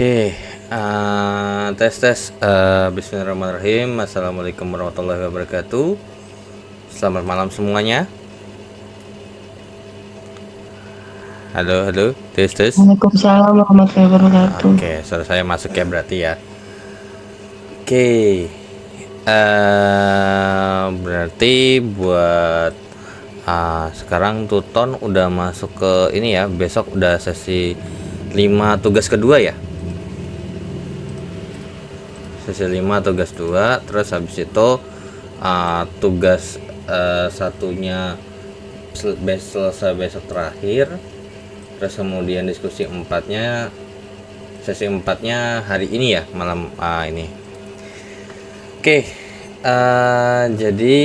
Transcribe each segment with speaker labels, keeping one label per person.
Speaker 1: Oke, tes. Bismillahirrahmanirrahim. Assalamualaikum warahmatullahi wabarakatuh. Selamat malam semuanya. Halo, tes.
Speaker 2: Waalaikumsalam warahmatullahi wabarakatuh.
Speaker 1: Oke, suara saya masuk ya berarti ya. Oke, berarti buat sekarang Tuton udah masuk ke ini ya. Besok udah sesi 5 tugas kedua ya. Sesi 5 tugas 2, terus habis itu tugas satunya selesai besok terakhir, terus kemudian diskusi sesi 4-nya hari ini ya, malam ini. Oke, jadi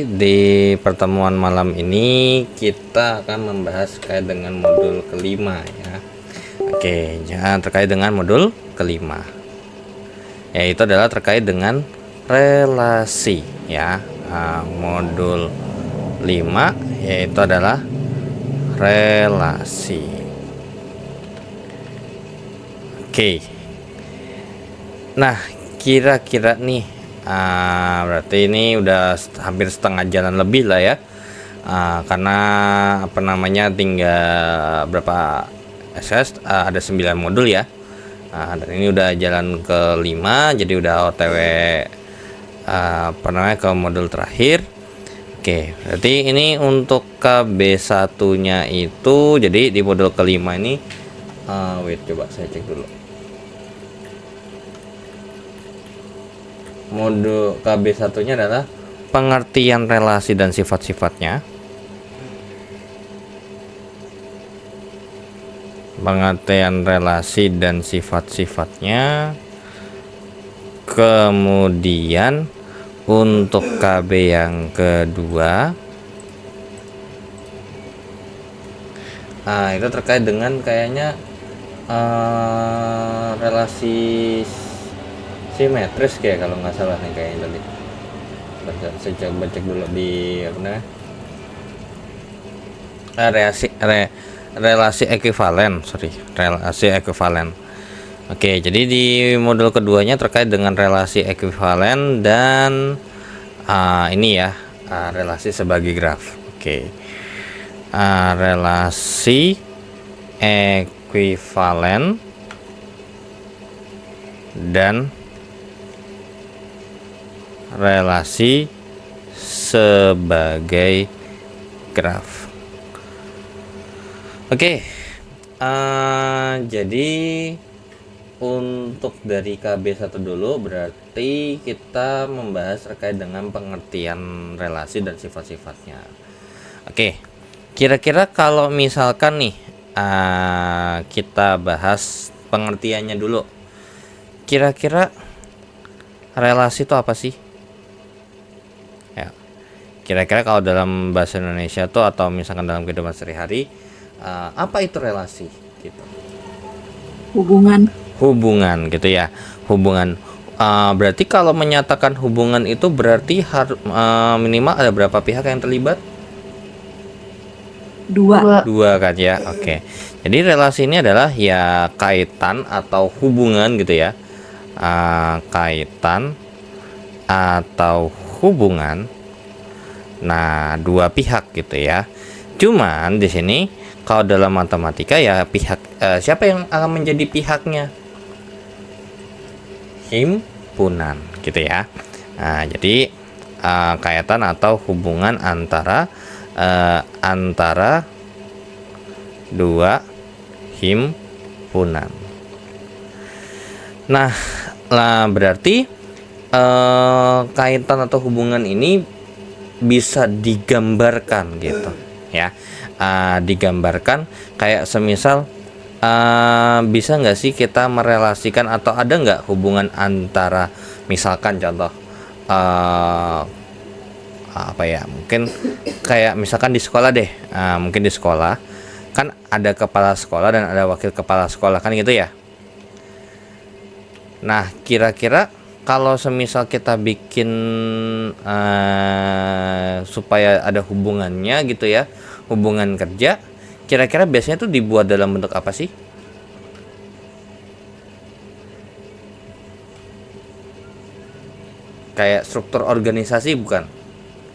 Speaker 1: di pertemuan malam ini kita akan membahas terkait dengan modul kelima ya. Oke, terkait dengan modul kelima, yaitu adalah terkait dengan relasi ya. Modul 5 yaitu adalah relasi. Oke. Nah, kira-kira nih berarti ini udah hampir setengah jalan lebih lah ya. Karena tinggal berapa SKS, ada 9 modul ya. Dan ini udah jalan ke-5, jadi udah OTW ke modul terakhir. Oke, berarti ini untuk KB1-nya itu, jadi di modul kelima ini coba saya cek dulu. Modul KB1-nya adalah pengertian relasi dan sifat-sifatnya. Pengertian relasi dan sifat-sifatnya. Kemudian untuk KB yang kedua, itu terkait dengan kayaknya relasi simetris kayak, kalau nggak salah nih kayaknya tadi. Saya coba cek dulu di relasi ekuivalen. Relasi ekuivalen. Oke, jadi di modul keduanya terkait dengan relasi ekuivalen dan ini ya, relasi sebagai graf. Oke, relasi ekuivalen dan relasi sebagai graf. Oke, jadi untuk dari KB1 dulu, berarti kita membahas terkait dengan pengertian relasi dan sifat-sifatnya. Oke, kira-kira kalau misalkan nih kita bahas pengertiannya dulu, kira-kira relasi itu apa sih? Ya, kira-kira kalau dalam bahasa Indonesia tuh, atau misalkan dalam kehidupan sehari-hari, apa itu relasi gitu? Hubungan gitu ya. Hubungan, berarti kalau menyatakan hubungan itu berarti minimal ada berapa pihak yang terlibat? Dua kan ya. Oke, jadi relasi ini adalah ya kaitan atau hubungan gitu ya. Kaitan atau hubungan, nah, dua pihak gitu ya. Cuman di sini kalau dalam matematika ya pihak, siapa yang akan menjadi pihaknya? Himpunan gitu ya. Nah, jadi kaitan atau hubungan antara dua himpunan. Nah, berarti kaitan atau hubungan ini bisa digambarkan gitu ya. Digambarkan kayak semisal, bisa nggak sih kita merelasikan, atau ada nggak hubungan antara, misalkan contoh mungkin kayak misalkan di sekolah deh, mungkin di sekolah kan ada kepala sekolah dan ada wakil kepala sekolah kan gitu ya. Nah, kira-kira kalau semisal kita bikin supaya ada hubungannya gitu ya, hubungan kerja, kira-kira biasanya tuh dibuat dalam bentuk apa sih? kayak struktur organisasi bukan?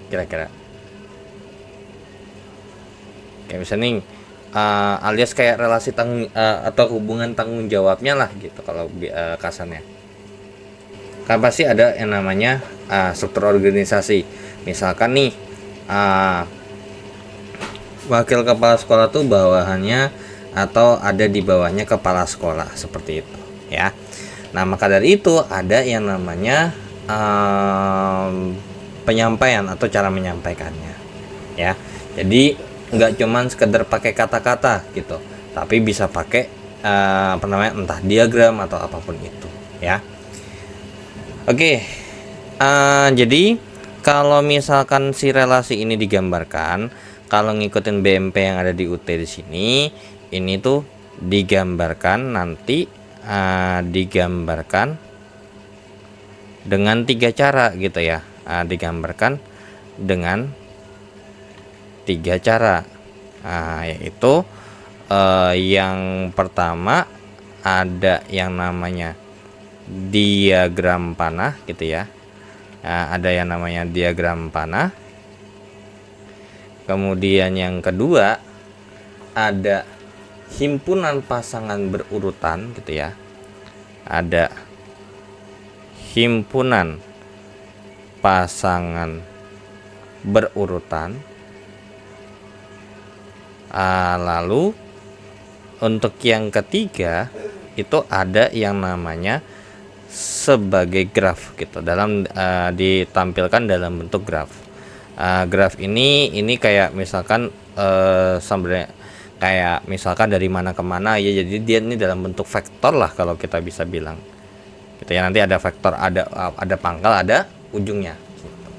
Speaker 1: Kira-kira kayak misalnya nih, alias kayak relasi atau hubungan tanggung jawabnya lah gitu kalau kasarnya. Kan pasti ada yang namanya struktur organisasi. Misalkan nih, wakil kepala sekolah tuh bawahannya atau ada di bawahnya kepala sekolah seperti itu ya. Nah maka dari itu ada yang namanya penyampaian atau cara menyampaikannya ya. Jadi nggak cuman sekedar pakai kata-kata gitu, tapi bisa pakai entah diagram atau apapun itu ya. Oke, jadi kalau misalkan si relasi ini digambarkan, kalau ngikutin BMP yang ada di UT di sini, ini tuh digambarkan nanti digambarkan dengan 3 cara gitu ya. Digambarkan dengan 3 cara, yaitu yang pertama ada yang namanya diagram panah gitu ya. Ada yang namanya diagram panah. Kemudian yang kedua ada himpunan pasangan berurutan gitu ya. Ada himpunan pasangan berurutan. Lalu untuk yang ketiga itu ada yang namanya sebagai graf gitu, ditampilkan dalam bentuk graf. Graf ini kayak misalkan sebenarnya kayak misalkan dari mana ke mana ya, jadi dia ini dalam bentuk vektor lah kalau kita bisa bilang gitu ya. Nanti ada vektor, ada pangkal, ada ujungnya gitu.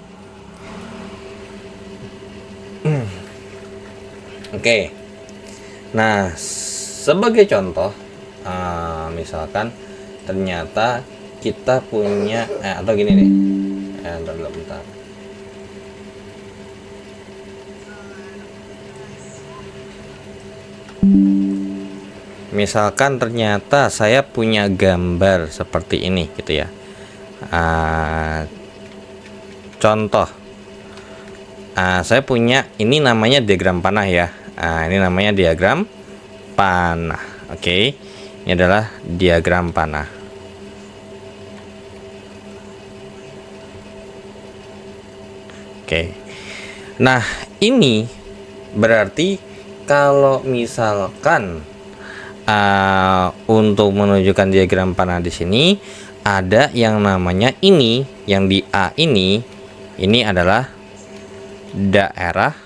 Speaker 1: Oke. Nah sebagai contoh, misalkan ternyata kita punya atau gini nih, bentar. Misalkan ternyata saya punya gambar seperti ini gitu ya. Contoh, saya punya ini namanya diagram panah ya. Ini namanya diagram panah. Oke, ini adalah diagram panah. Oke, nah ini berarti kalau misalkan untuk menunjukkan diagram panah di sini ada yang namanya ini, yang di A ini adalah daerah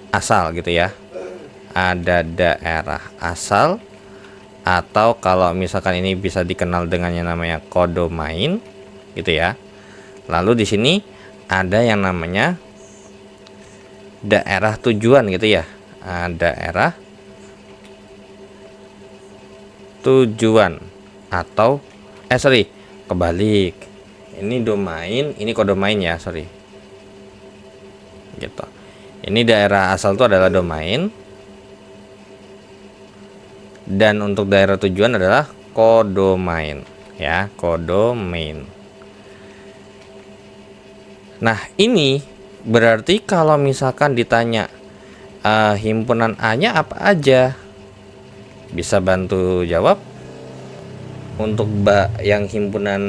Speaker 1: asal gitu ya. Ada daerah asal, atau kalau misalkan ini bisa dikenal dengan yang namanya kodomain gitu ya. Lalu di sini ada yang namanya daerah tujuan gitu ya. Daerah tujuan atau kebalik. Ini domain, ini kodomain ya, gitu. Ini daerah asal itu adalah domain, dan untuk daerah tujuan adalah kodomain ya, kodomain. Nah ini berarti kalau misalkan ditanya himpunan A-nya apa aja, bisa bantu jawab. Untuk yang himpunan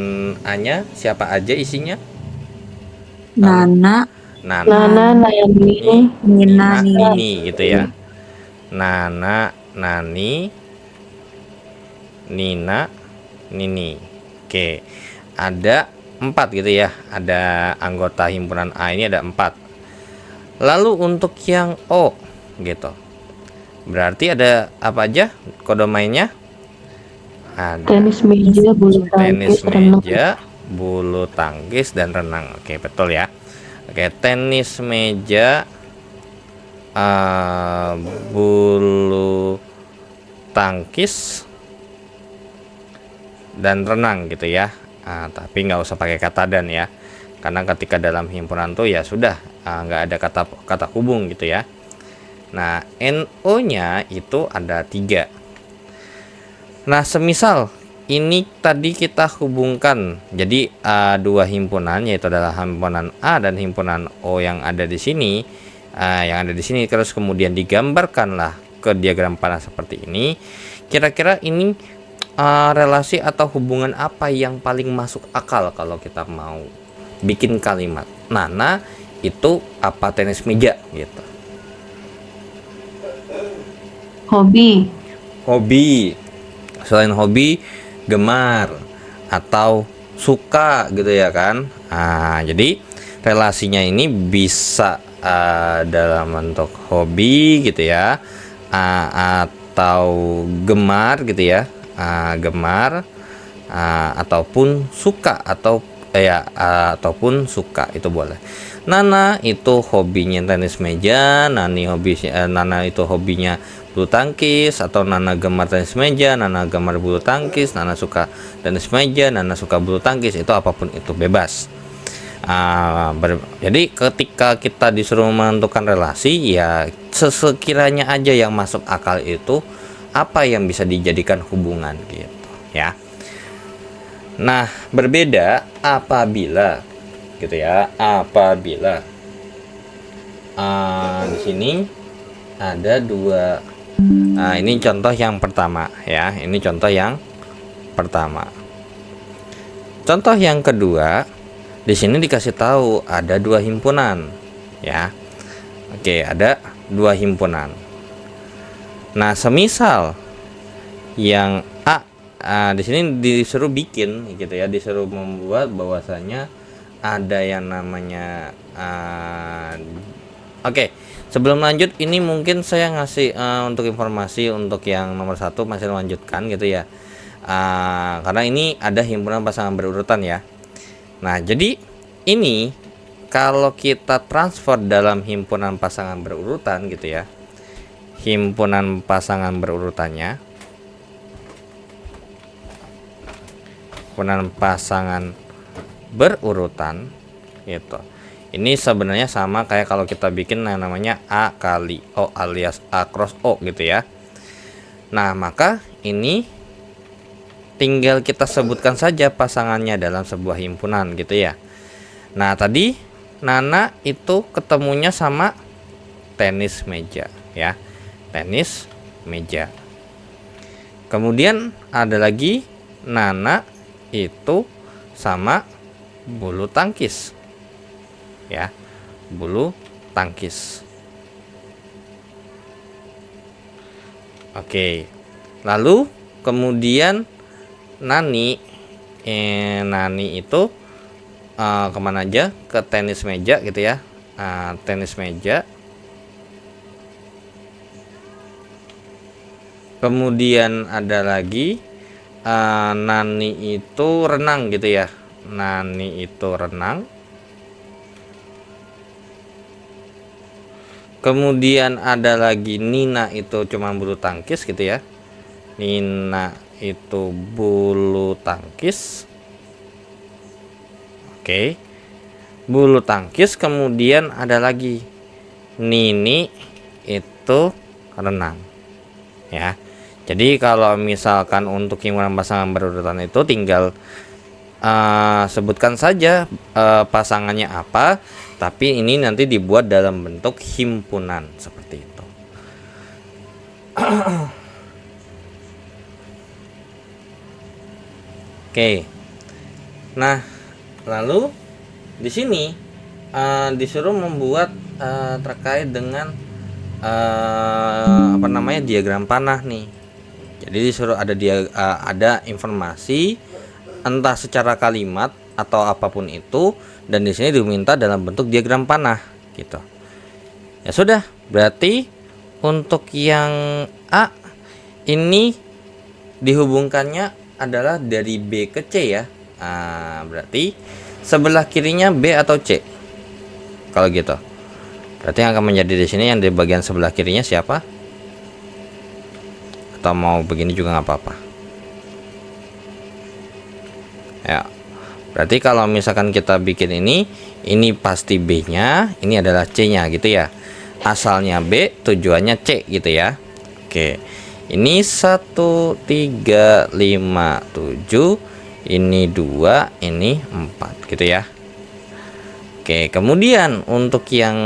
Speaker 1: A-nya siapa aja isinya?
Speaker 3: Nana,
Speaker 2: Nayani,
Speaker 3: Nina,
Speaker 1: Nini gitu ya. Nana, Nani, Nina, Nini. Oke, ada 4 gitu ya. Ada anggota himpunan A ini ada 4. Lalu untuk yang O gitu, berarti ada apa aja kodomainnya? Ada
Speaker 2: tenis meja, bulu
Speaker 1: tenis
Speaker 2: tangkis, renang.
Speaker 1: meja, bulu tangkis, dan renang. Oke, betul ya. Oke, tenis meja, bulu tangkis, dan renang gitu ya. Tapi nggak usah pakai kata dan ya, karena ketika dalam himpunan tuh ya sudah nggak ada kata hubung gitu ya. Nah NO nya itu ada 3. Nah semisal ini tadi kita hubungkan. Jadi dua himpunan, yaitu adalah himpunan A dan himpunan O yang ada di sini, terus kemudian digambarkanlah ke diagram panah seperti ini. Kira-kira ini relasi atau hubungan apa yang paling masuk akal kalau kita mau bikin kalimat Nana itu apa tenis meja gitu.
Speaker 2: Hobi.
Speaker 1: Hobi. Selain hobi, gemar atau suka gitu ya kan. Jadi relasinya ini bisa dalam bentuk hobi gitu ya, atau gemar gitu ya, gemar, ataupun suka ataupun suka itu boleh. Nana itu hobinya tenis meja, Nana itu hobinya bulu tangkis, atau Nana gemar tenis meja, Nana gemar bulu tangkis, Nana suka tenis meja, Nana suka bulu tangkis, itu apapun itu bebas. Jadi ketika kita disuruh menentukan relasi, ya sesekiranya aja yang masuk akal itu apa yang bisa dijadikan hubungan gitu ya. Nah, berbeda apabila gitu ya, apabila di sini ada dua. Ini contoh yang pertama ya, ini contoh yang pertama. Contoh yang kedua, di sini dikasih tahu ada dua himpunan ya. Oke, ada dua himpunan. Nah, semisal yang di sini disuruh bikin gitu ya, disuruh membuat bahwasanya ada yang namanya oke, sebelum lanjut ini mungkin saya ngasih untuk informasi untuk yang nomor 1 masih lanjutkan gitu ya, karena ini ada himpunan pasangan berurutan ya. Nah, jadi ini kalau kita transfer dalam himpunan pasangan berurutan gitu ya, himpunan pasangan berurutannya, himpunan pasangan berurutan gitu. Ini sebenarnya sama kayak kalau kita bikin yang namanya A kali O alias A cross O gitu ya. Nah, maka ini tinggal kita sebutkan saja pasangannya dalam sebuah himpunan gitu ya. Nah, tadi Nana itu ketemunya sama tenis meja ya, tenis meja. Kemudian ada lagi Nana itu sama bulu tangkis ya, bulu tangkis. Oke, lalu kemudian Nani itu kemana aja, ke tenis meja gitu ya, tenis meja. Kemudian ada lagi Nani itu renang gitu ya, Nani itu renang. Kemudian ada lagi Nina itu cuma bulu tangkis gitu ya, Nina itu bulu tangkis. Oke, bulu tangkis. Kemudian ada lagi Nini itu renang ya. Jadi kalau misalkan untuk himpunan pasangan berurutan itu tinggal sebutkan saja pasangannya apa, tapi ini nanti dibuat dalam bentuk himpunan seperti itu. Oke. Nah, lalu di sini disuruh membuat terkait dengan diagram panah nih. Jadi disuruh ada informasi entah secara kalimat atau apapun itu, dan di sini diminta dalam bentuk diagram panah gitu. Ya sudah, berarti untuk yang A ini dihubungkannya adalah dari B ke C ya. Berarti sebelah kirinya B atau C? Kalau gitu, berarti yang akan menjadi di sini yang di bagian sebelah kirinya siapa? Atau mau begini juga nggak apa-apa ya. Berarti kalau misalkan kita bikin ini pasti B nya, ini adalah C nya gitu ya, asalnya B tujuannya C gitu ya. Oke, Ini 1, 3, 5, 7. Ini 2, ini 4 gitu ya. Oke, kemudian untuk yang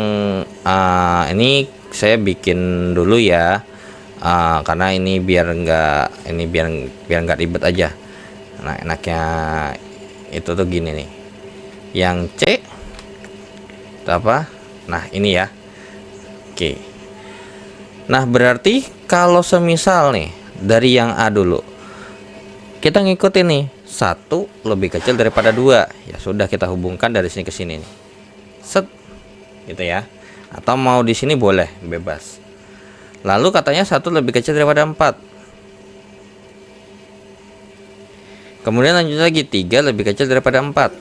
Speaker 1: ini saya bikin dulu ya, karena ini biar nggak ribet aja. Nah, enaknya itu tuh gini nih. Yang C itu apa? Nah, ini ya. Oke. Nah, berarti kalau semisal nih dari yang A dulu, kita ngikutin nih, 1 lebih kecil daripada 2. Ya sudah, kita hubungkan dari sini ke sini nih. Set. Gitu ya. Atau mau di sini boleh, bebas. Lalu katanya 1 lebih kecil daripada 4. Kemudian lanjut lagi, 3 lebih kecil daripada 4.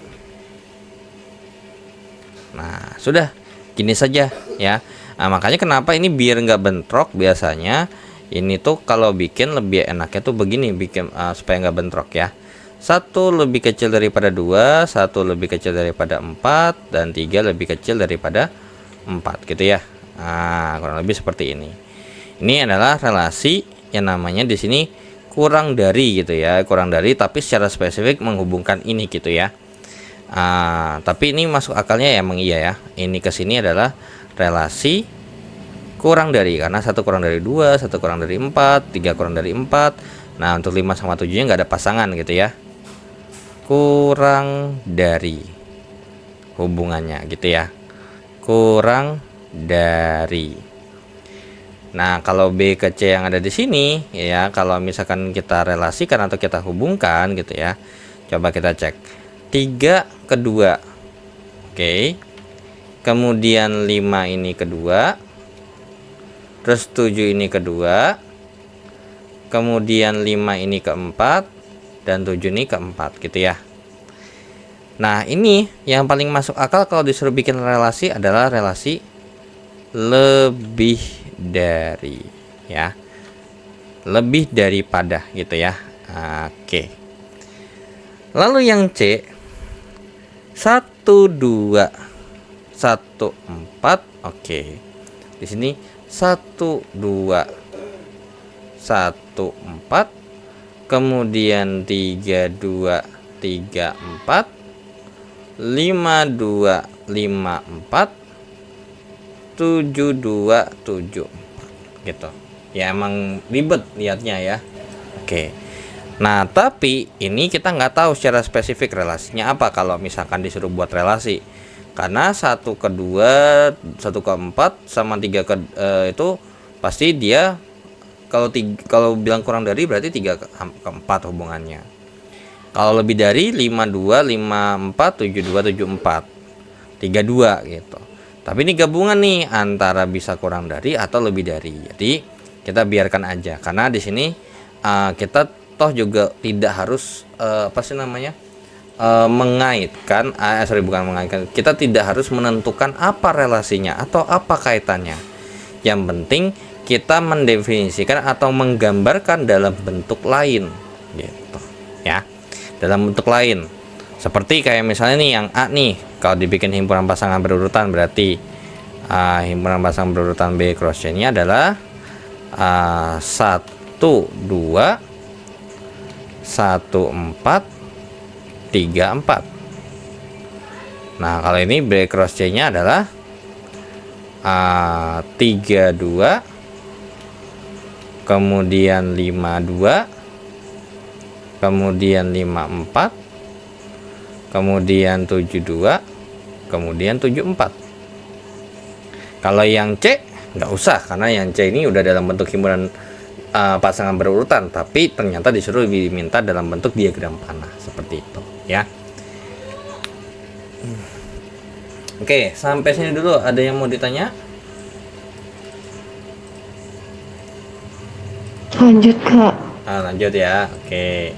Speaker 1: Nah, sudah. Gini saja ya. Nah, makanya kenapa ini biar nggak bentrok, biasanya ini tuh kalau bikin lebih enaknya tuh begini, bikin supaya nggak bentrok ya. 1 lebih kecil daripada 2, 1 lebih kecil daripada 4, dan 3 lebih kecil daripada 4 gitu ya. Nah, kurang lebih seperti ini. Ini adalah relasi yang namanya di sini kurang dari gitu ya, kurang dari, tapi secara spesifik menghubungkan ini gitu ya. Tapi ini masuk akalnya ya, emang iya ya. Ini ke sini adalah relasi kurang dari, karena 1 kurang dari 2, 1 kurang dari 4, 3 kurang dari 4. Nah, untuk 5 sama 7 nya nggak ada pasangan gitu ya. Kurang dari hubungannya gitu ya. Kurang dari. Nah, kalau B ke C yang ada di sini ya, kalau misalkan kita relasikan atau kita hubungkan gitu ya. Coba kita cek. 3 ke 2. Oke. Kemudian 5 ini kedua. Terus 7 ini kedua. Kemudian 5 ini keempat. Dan 7 ini keempat gitu ya. Nah, ini yang paling masuk akal kalau disuruh bikin relasi adalah relasi lebih dari ya. Lebih daripada gitu ya. Oke. Lalu yang C, 1 2 1 4. Oke. Di sini 1 2 1 4. Kemudian 3 2 3 4, 5 2 5 4, 7 2 7 4 gitu ya. Emang ribet lihatnya ya. Oke. Nah, tapi ini kita nggak tahu secara spesifik relasinya apa kalau misalkan disuruh buat relasi, karena 1 ke 2, 1 ke 4 sama 3 ke itu pasti dia, kalau bilang kurang dari berarti 3 ke 4 hubungannya. Kalau lebih dari 52 54 72 74 32 gitu. Tapi ini gabungan nih antara bisa kurang dari atau lebih dari. Jadi kita biarkan aja, karena di sini kita toh juga tidak harus mengaitkan, bukan mengaitkan. Kita tidak harus menentukan apa relasinya atau apa kaitannya. Yang penting kita mendefinisikan atau menggambarkan dalam bentuk lain gitu ya, dalam bentuk lain. Seperti kayak misalnya nih yang A nih, kalau dibikin himpunan pasangan berurutan, berarti himpunan pasangan berurutan B cross C nya adalah 1 2 1 4 3 4. Nah, kalau ini B cross C nya adalah 3 2, kemudian 5 2, kemudian 5 4, kemudian 7 2, kemudian 7 4. Kalau yang C nggak usah, karena yang C ini udah dalam bentuk himpunan pasangan berurutan, tapi ternyata disuruh diminta dalam bentuk diagram panah seperti itu ya. Oke, sampai sini dulu. Ada yang mau ditanya?
Speaker 2: Lanjut, Kak.
Speaker 1: Lanjut ya. Oke.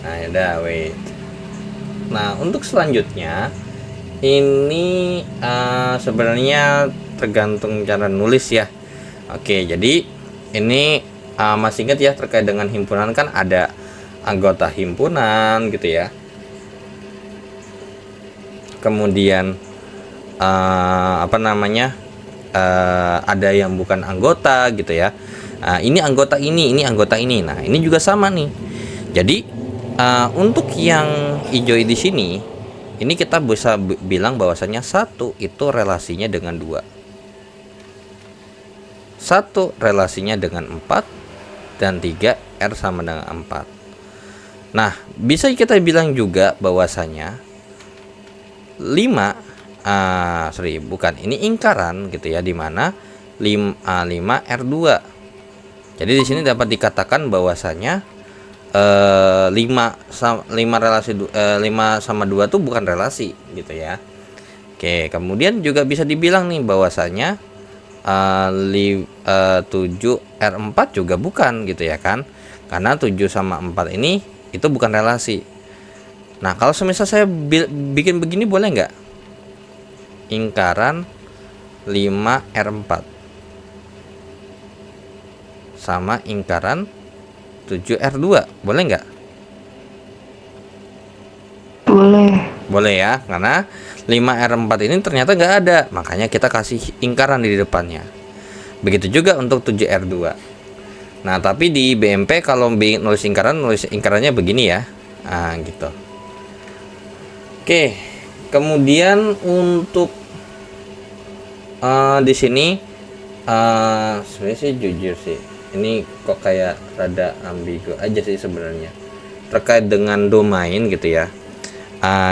Speaker 1: Nah, udah wait. Nah, untuk selanjutnya ini sebenarnya tergantung cara nulis ya. Oke, jadi ini masih ingat ya, terkait dengan himpunan kan ada anggota himpunan gitu ya. Kemudian ada yang bukan anggota gitu ya. Ini anggota ini anggota ini. Nah, ini juga sama nih. Jadi untuk yang hijau di sini, ini kita bisa bilang bahwasanya 1 itu relasinya dengan 2. 1 relasinya dengan 4 dan 3 R sama dengan 4. Nah, bisa kita bilang juga bahwasanya 5 ini ingkaran gitu ya, di mana 5 R2. Jadi di sini dapat dikatakan bahwasanya 5 relasi 5 sama 2 tuh bukan relasi gitu ya. Oke, kemudian juga bisa dibilang nih bahwasanya 7R4 juga bukan gitu ya kan, karena 7 sama 4 ini itu bukan relasi. Nah, kalau semisal saya bikin begini boleh nggak? Ingkaran 5R4 sama ingkaran 7R2, boleh nggak?
Speaker 2: Boleh.
Speaker 1: Boleh ya, karena 5R4 ini ternyata nggak ada, makanya kita kasih ingkaran di depannya. Begitu juga untuk 7R2. Nah, tapi di BMP kalau nulis ingkarannya begini ya. Gitu. Oke, kemudian untuk di sini sebenarnya sih jujur sih, ini kok kayak rada ambigu aja sih sebenarnya terkait dengan domain gitu ya.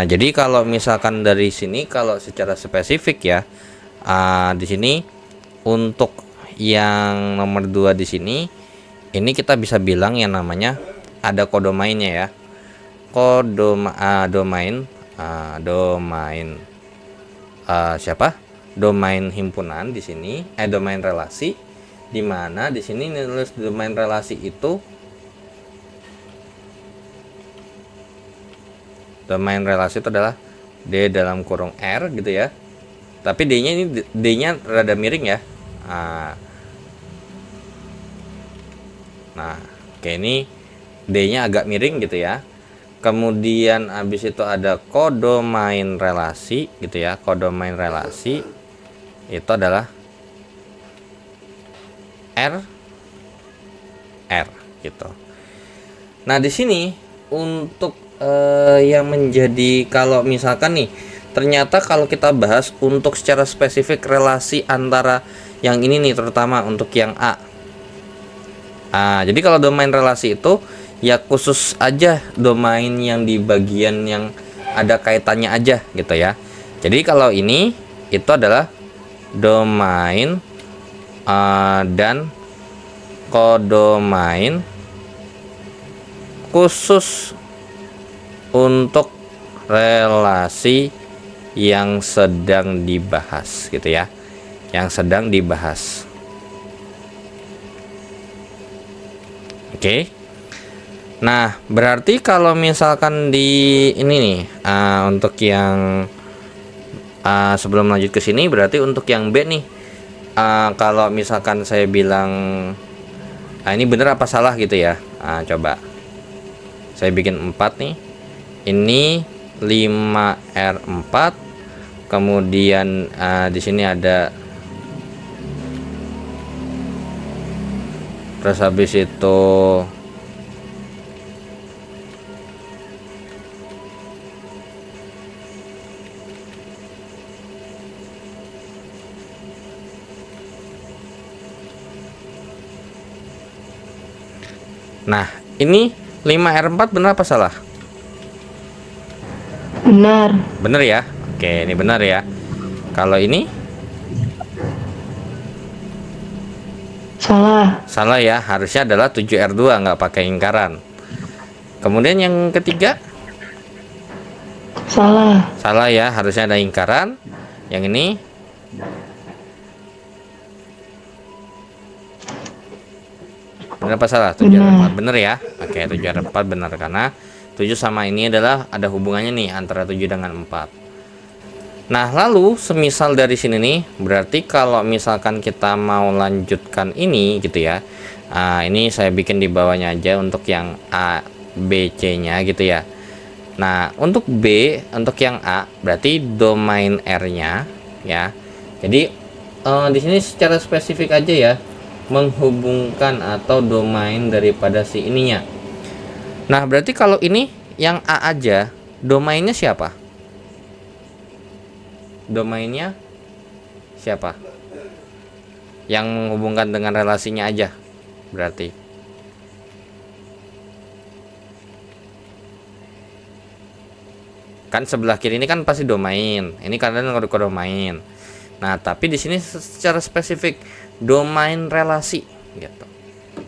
Speaker 1: Jadi kalau misalkan dari sini, kalau secara spesifik ya, di sini untuk yang nomor 2 di sini, ini kita bisa bilang yang namanya ada kodomainnya ya. Domain siapa? Domain himpunan di sini, domain relasi, di mana di sini nulis domain relasi itu, domain relasi itu adalah D dalam kurung R gitu ya. Tapi D-nya ini D-nya rada miring ya. Nah, oke, ini D-nya agak miring gitu ya. Kemudian habis itu ada kodomain relasi gitu ya. Kodomain relasi itu adalah R gitu. Nah, di sini untuk yang menjadi, kalau misalkan nih ternyata kalau kita bahas untuk secara spesifik relasi antara yang ini nih, terutama untuk yang A. Jadi kalau domain relasi itu ya khusus aja domain yang di bagian yang ada kaitannya aja gitu ya. Jadi kalau ini itu adalah domain dan kodomain khusus untuk relasi yang sedang dibahas gitu ya, yang sedang dibahas. Oke. Nah, berarti kalau misalkan di ini nih, untuk yang sebelum lanjut ke sini, berarti untuk yang B nih, kalau misalkan saya bilang ini bener apa salah gitu ya. Coba saya bikin 4 nih. Ini 5R4, kemudian di sini ada, terus habis itu nah, ini 5R4 benar apa salah?
Speaker 2: Benar.
Speaker 1: Bener ya. Oke, ini benar ya. Kalau ini
Speaker 2: Salah.
Speaker 1: salah ya, harusnya adalah 7R2, nggak pakai ingkaran. Kemudian yang ketiga
Speaker 2: Salah.
Speaker 1: salah ya, harusnya ada ingkaran. Yang ini benar apa salah? 7R4 bener ya. Oke, 7R4 benar, karena 7 sama ini adalah ada hubungannya nih antara 7 dengan 4. Nah, lalu semisal dari sini nih, berarti kalau misalkan kita mau lanjutkan ini gitu ya. Ini saya bikin di bawahnya aja untuk yang A, B, C-nya gitu ya. Nah, untuk B, untuk yang A berarti domain R-nya ya. Jadi di sini secara spesifik aja ya. menghubungkan atau domain daripada si ininya. Nah, berarti kalau ini yang A aja, domainnya siapa? Domainnya siapa? Yang menghubungkan dengan relasinya aja. Berarti kan sebelah kiri ini kan pasti domain. Ini kalian kode domain. Nah, tapi di sini secara spesifik domain relasi gitu.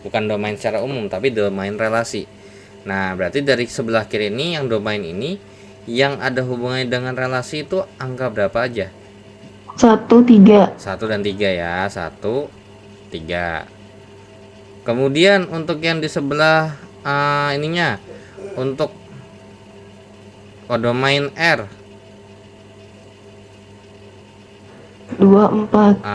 Speaker 1: Bukan domain secara umum, tapi domain relasi. Nah, berarti dari sebelah kiri ini yang domain ini yang ada hubungannya dengan relasi itu angka berapa aja?
Speaker 2: 1, 3.
Speaker 1: 1 dan 3 ya. 1, 3. Kemudian untuk yang di sebelah ininya, untuk domain R
Speaker 2: 2, 4.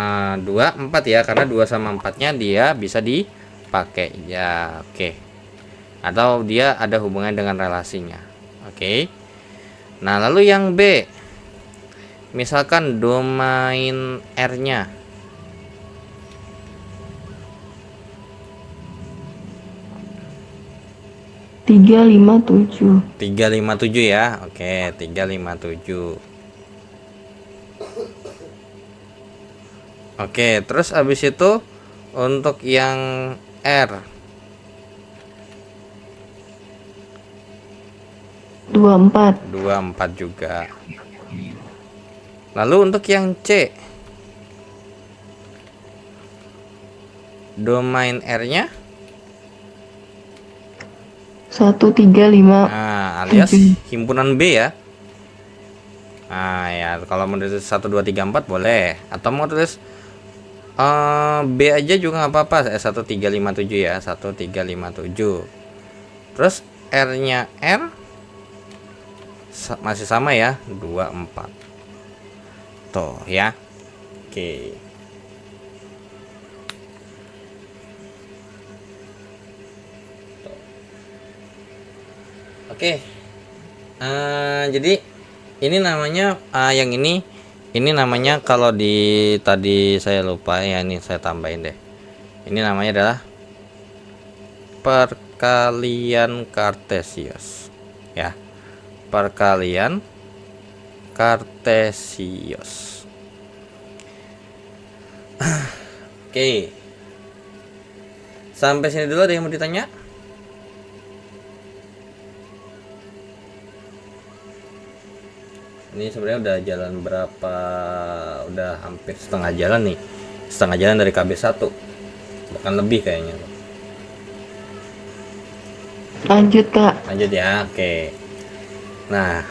Speaker 1: 2, 4 ya, karena 2 sama 4-nya dia bisa dipakai ya. Oke. Atau dia ada hubungan dengan relasinya. Oke. Nah, lalu yang B, misalkan domain R-nya
Speaker 2: 3, 5, 7.
Speaker 1: 357 ya. Oke, 357. Oke, terus habis itu untuk yang R
Speaker 2: 24.
Speaker 1: 24 juga. Lalu untuk yang C, domain R-nya
Speaker 2: 1, 3, 5.
Speaker 1: alias
Speaker 2: 7.
Speaker 1: himpunan B ya. Nah, ya kalau mau tulis 1 2 3 4 boleh, atau mau tulis B aja juga nggak apa-apa. 1 3 5 7 ya. 1 3 5 7. Terus R-nya R masih sama ya, 2 4. Tuh ya. Oke. Oke. Jadi ini namanya yang ini namanya, kalau di tadi saya lupa ya, ini saya tambahin deh. Ini namanya adalah perkalian kartesius ya. Perkalian kartesius. Oke. Sampai sini dulu, ada yang mau ditanya? Ini sebenarnya udah jalan berapa? Udah hampir setengah jalan nih. Setengah jalan dari KB1. Bahkan lebih kayaknya.
Speaker 2: Lanjut, Kak.
Speaker 1: Lanjut ya. Oke. Nah,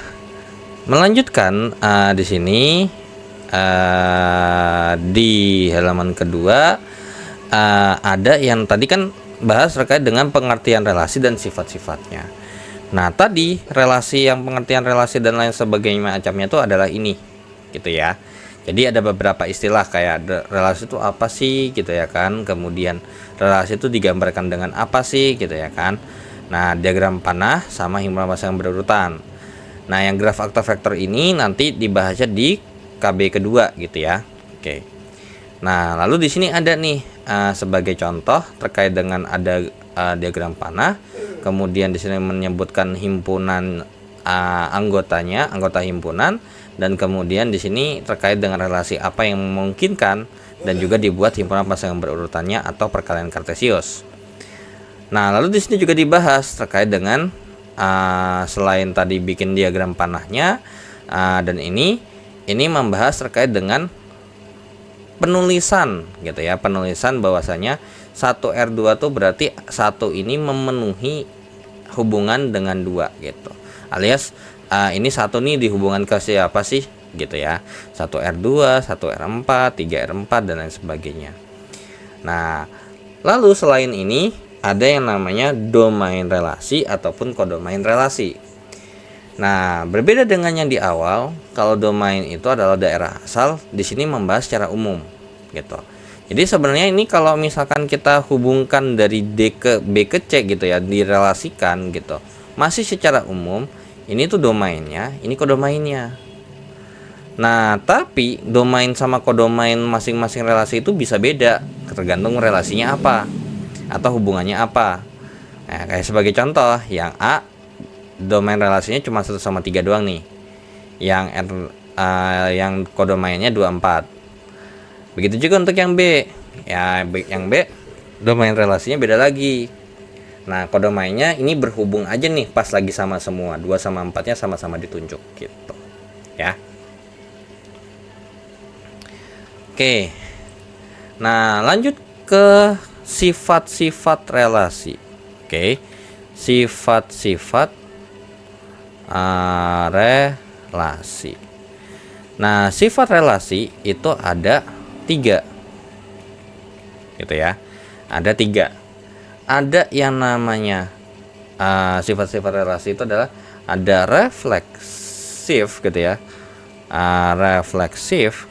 Speaker 1: melanjutkan di sini di halaman kedua ada yang tadi kan bahas terkait dengan pengertian relasi dan sifat-sifatnya. Nah, tadi relasi, yang pengertian relasi dan lain sebagainya macamnya itu adalah ini gitu ya. Jadi ada beberapa istilah kayak relasi itu apa sih gitu ya kan. Kemudian relasi itu digambarkan dengan apa sih gitu ya kan. Nah, diagram panah sama himpunan pasangan berurutan. Nah, yang graf aktor vektor ini nanti dibahasnya di KB kedua gitu ya. Oke. Nah, lalu di sini ada nih sebagai contoh terkait dengan ada diagram panah. Kemudian di sini menyebutkan himpunan anggotanya, anggota himpunan, dan kemudian di sini terkait dengan relasi apa yang memungkinkan dan juga dibuat himpunan pasangan berurutannya atau perkalian kartesius. Nah, lalu di sini juga dibahas terkait dengan selain tadi bikin diagram panahnya dan ini membahas terkait dengan penulisan gitu ya, penulisan bahwasanya 1R2 tuh berarti 1 ini memenuhi hubungan dengan 2 gitu. Alias ini 1 nih dihubungkan ke siapa sih gitu ya. 1R2, 1R4, 3R4 dan lain sebagainya. Nah, lalu selain ini ada yang namanya domain relasi ataupun kodomain relasi. Nah, berbeda dengan yang di awal, kalau domain itu adalah daerah asal, di sini membahas secara umum gitu. Jadi sebenarnya ini kalau misalkan kita hubungkan dari D ke B ke C gitu ya, direlasikan gitu, masih secara umum ini tuh domainnya, ini kodomainnya. Nah, tapi domain sama kodomain masing-masing relasi itu bisa beda, tergantung relasinya apa atau hubungannya apa. Nah, kayak sebagai contoh, yang A domain relasinya cuma 1/3 doang nih. Yang kodomainnya 24. Begitu juga untuk yang B. Ya, yang B domain relasinya beda lagi. Nah, kodomainnya ini berhubung aja nih pas lagi sama semua. 2 sama 4-nya sama-sama ditunjuk gitu. Ya. Oke. Nah, lanjut ke sifat-sifat relasi. Oke. Sifat-sifat relasi. Nah, sifat relasi itu ada 3. Gitu ya. Ada 3. Ada yang namanya sifat-sifat relasi itu adalah ada refleksif gitu ya. Refleksif.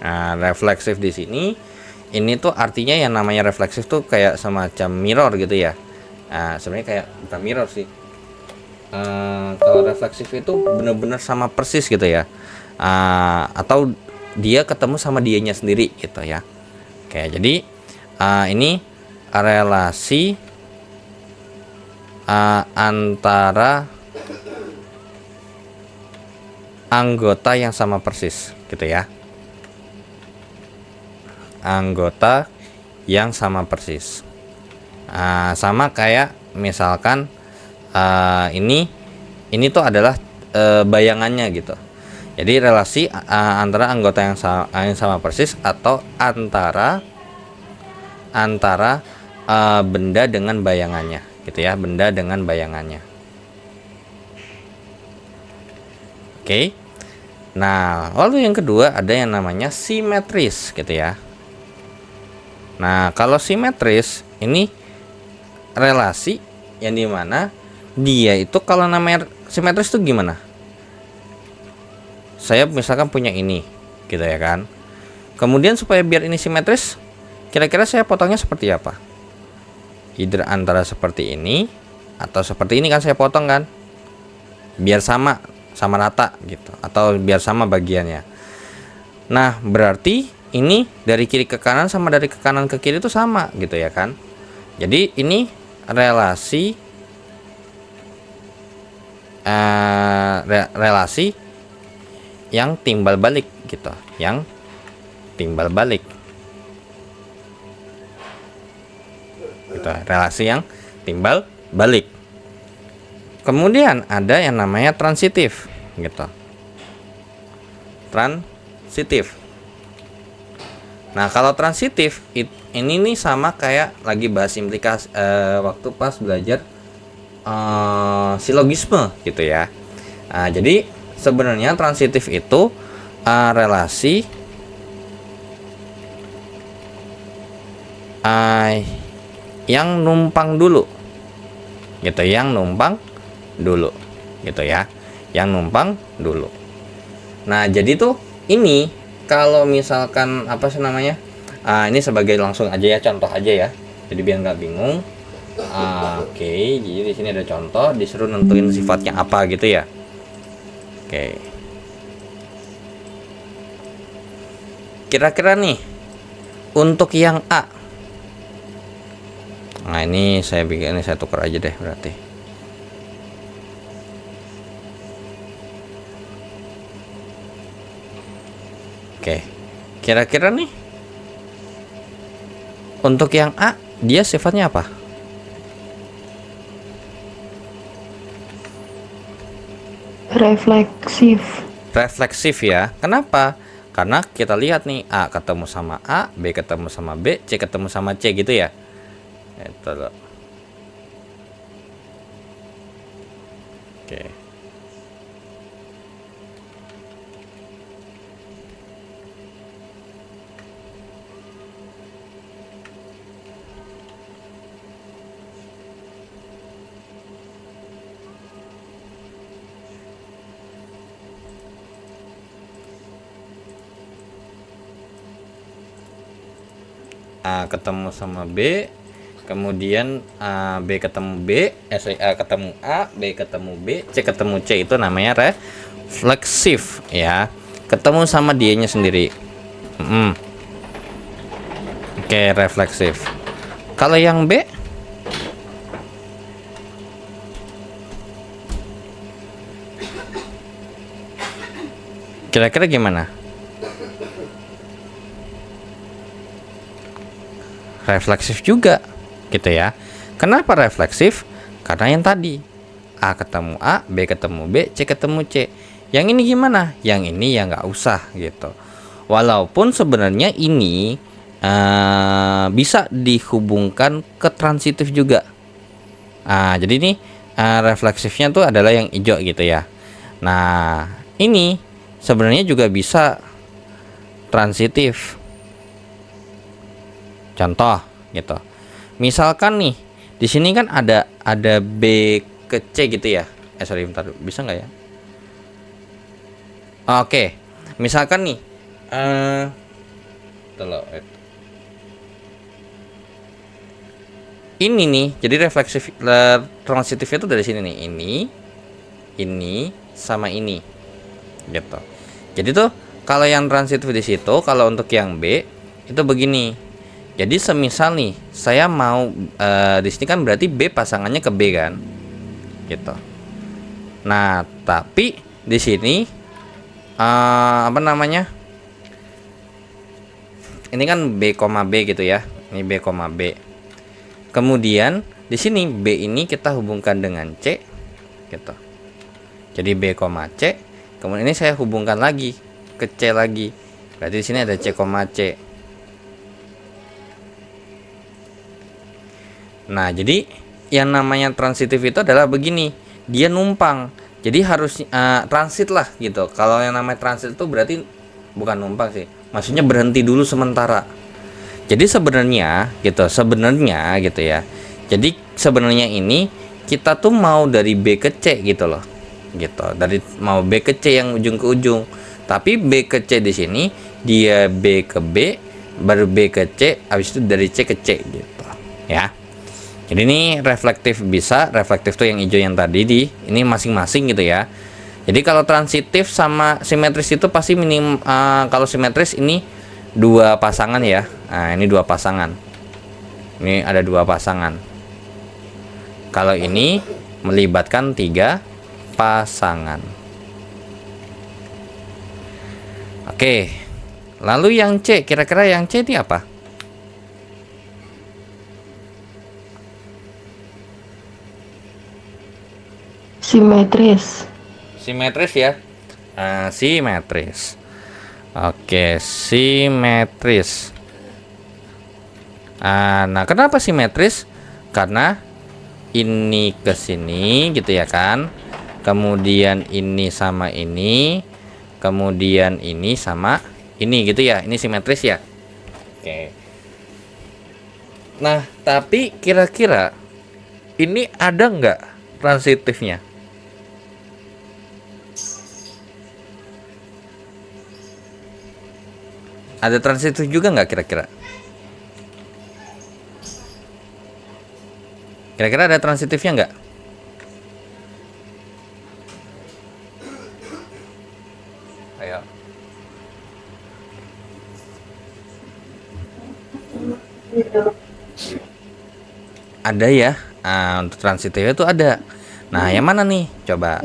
Speaker 1: Nah, refleksif di sini ini tuh artinya yang namanya refleksif tuh kayak semacam mirror gitu ya. Sebenarnya kayak bukan mirror sih. Kalau refleksif itu benar-benar sama persis gitu ya. Atau dia ketemu sama dianya sendiri gitu ya. Oke, jadi ini relasi antara anggota yang sama persis gitu ya. Anggota yang sama persis. Sama kayak misalkan ini tuh adalah bayangannya gitu. Jadi relasi antara anggota yang sama persis atau antara benda dengan bayangannya gitu ya, benda dengan bayangannya. Oke. Nah, lalu yang kedua ada yang namanya simetris gitu ya. Nah, kalau simetris ini relasi yang dimana dia itu kalau namanya simetris itu gimana? Saya misalkan punya ini gitu ya kan. Kemudian supaya biar ini simetris, kira-kira saya potongnya seperti apa? Either antara seperti ini atau seperti ini kan saya potong kan, biar sama rata gitu, atau biar sama bagiannya. Nah, berarti ini dari kiri ke kanan sama dari ke kanan ke kiri itu sama gitu ya kan. Jadi ini relasi relasi yang timbal balik gitu, yang timbal balik gitu, relasi yang timbal balik. Kemudian ada yang namanya transitif gitu, transitif. Nah, kalau transitif ini nih sama kayak lagi bahas implikasi waktu pas belajar silogisme gitu ya. Jadi sebenarnya transitif itu relasi yang numpang dulu gitu, yang numpang dulu gitu ya, yang numpang dulu. Nah, jadi tuh ini kalau misalkan apa sih namanya, ini sebagai langsung aja ya, contoh aja ya, jadi biar nggak bingung. Oke, jadi di sini ada contoh, disuruh nentuin sifatnya apa gitu ya. Oke, kira-kira nih untuk yang A, nah ini saya bikin, ini saya tukar aja deh berarti. Oke, kira-kira nih untuk yang A dia sifatnya apa?
Speaker 2: Refleksif.
Speaker 1: Refleksif ya. Kenapa? Karena kita lihat nih, A ketemu sama A, B ketemu sama B, C ketemu sama C gitu ya. Itu loh. Oke. A ketemu sama B, kemudian B ketemu B, A ketemu A, B ketemu B, C ketemu C, itu namanya refleksif ya, ketemu sama dianya sendiri. Oke, refleksif. Kalau yang B, kira-kira gimana? Refleksif juga gitu ya. Kenapa refleksif? Karena yang tadi A ketemu A, B ketemu B, C ketemu C. Yang ini gimana? Yang ini ya nggak usah gitu. Walaupun sebenarnya ini bisa dihubungkan ke transitif juga. Jadi ini refleksifnya tuh adalah yang hijau gitu ya. Nah, ini sebenarnya juga bisa transitif. Contoh gitu. Misalkan nih, di sini kan ada B ke C gitu ya. Sorry, bentar, bisa nggak ya? Oke, misalkan nih, ini nih, jadi refleksif transitifnya itu dari sini nih, ini sama ini, gitu. Jadi tuh kalau yang transitif di situ, kalau untuk yang B itu begini. Jadi semisal nih, saya mau di sini kan berarti B pasangannya ke B kan, gitu. Nah, tapi di sini apa namanya? Ini kan B, B gitu ya. Ini B, B. Kemudian di sini B ini kita hubungkan dengan C, gitu. Jadi B, C. Kemudian ini saya hubungkan lagi ke C lagi. Berarti di sini ada C, C. Nah, jadi yang namanya transitif itu adalah begini, dia numpang. Jadi harus transit lah gitu. Kalau yang namanya transit itu berarti bukan numpang sih. Maksudnya berhenti dulu sementara. Jadi sebenarnya gitu ya. Jadi sebenarnya ini kita tuh mau dari B ke C gitu loh. Gitu. Dari mau B ke C yang ujung ke ujung. Tapi B ke C di sini dia B ke B, baru B ke C, habis itu dari C ke C gitu. Ya. Jadi ini reflektif bisa, reflektif tuh yang hijau yang tadi ini masing-masing gitu ya. Jadi kalau transitif sama simetris itu pasti kalau simetris ini dua pasangan ya. Nah, ini dua pasangan. Ini ada dua pasangan. Kalau ini melibatkan tiga pasangan. Oke. Lalu yang C, kira-kira yang C ini apa?
Speaker 2: Simetris.
Speaker 1: Simetris ya. Simetris. Oke, simetris. Nah, kenapa simetris? Karena ini ke sini gitu ya kan. Kemudian ini sama ini. Kemudian ini sama ini gitu ya. Ini simetris ya. Oke. Nah, tapi kira-kira ini ada nggak transitifnya? Ada transitif juga nggak kira-kira? Kira-kira ada transitifnya nggak? Ayo. Ada ya. Untuk transitifnya itu ada. Nah, yang mana nih? Coba.